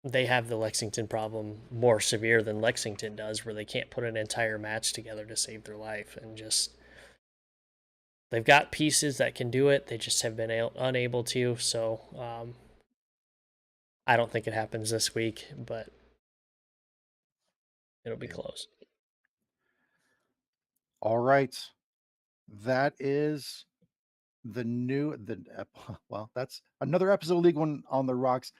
they have the Lexington problem more severe than Lexington does, where they can't put an entire match together to save their life, and just they've got pieces that can do it. They just have been unable to. So I don't think it happens this week, but it'll be yep. close. Alright, that is well, that's another episode of League One on the Rocks.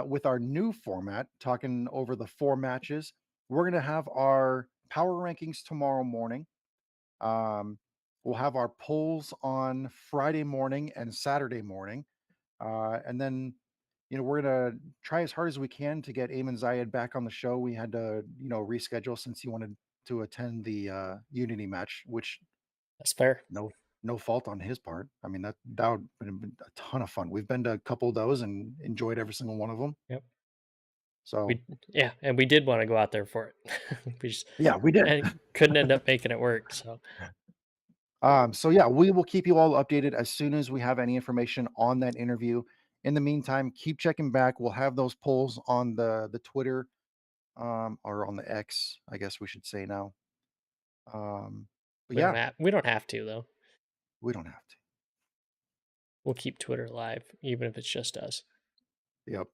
With our new format, talking over the 4 matches, we're gonna have our power rankings tomorrow morning. Um, we'll have our polls on Friday morning and Saturday morning. And then, we're gonna try as hard as we can to get Ayman Zayed back on the show. We had to, reschedule since he wanted to attend the Unity match, which That's fair. no no fault on his part. I mean, that would have been a ton of fun. We've been to a couple of those and enjoyed every single one of them. Yep. So, Yeah, and we did want to go out there for it. We just yeah, we did. and couldn't end up making it work. So So yeah, we will keep you all updated as soon as we have any information on that interview. In the meantime, keep checking back. We'll have those polls on the Twitter, or on the X, I guess we should say now. But yeah, we don't have to though. we don't have to. We'll keep Twitter live, even if it's just us. Yep.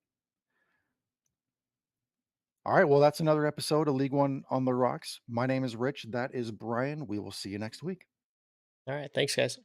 All right. Well, that's another episode of League One on the Rocks. My name is Rich. That is Brian. We will see you next week. All right, thanks, guys.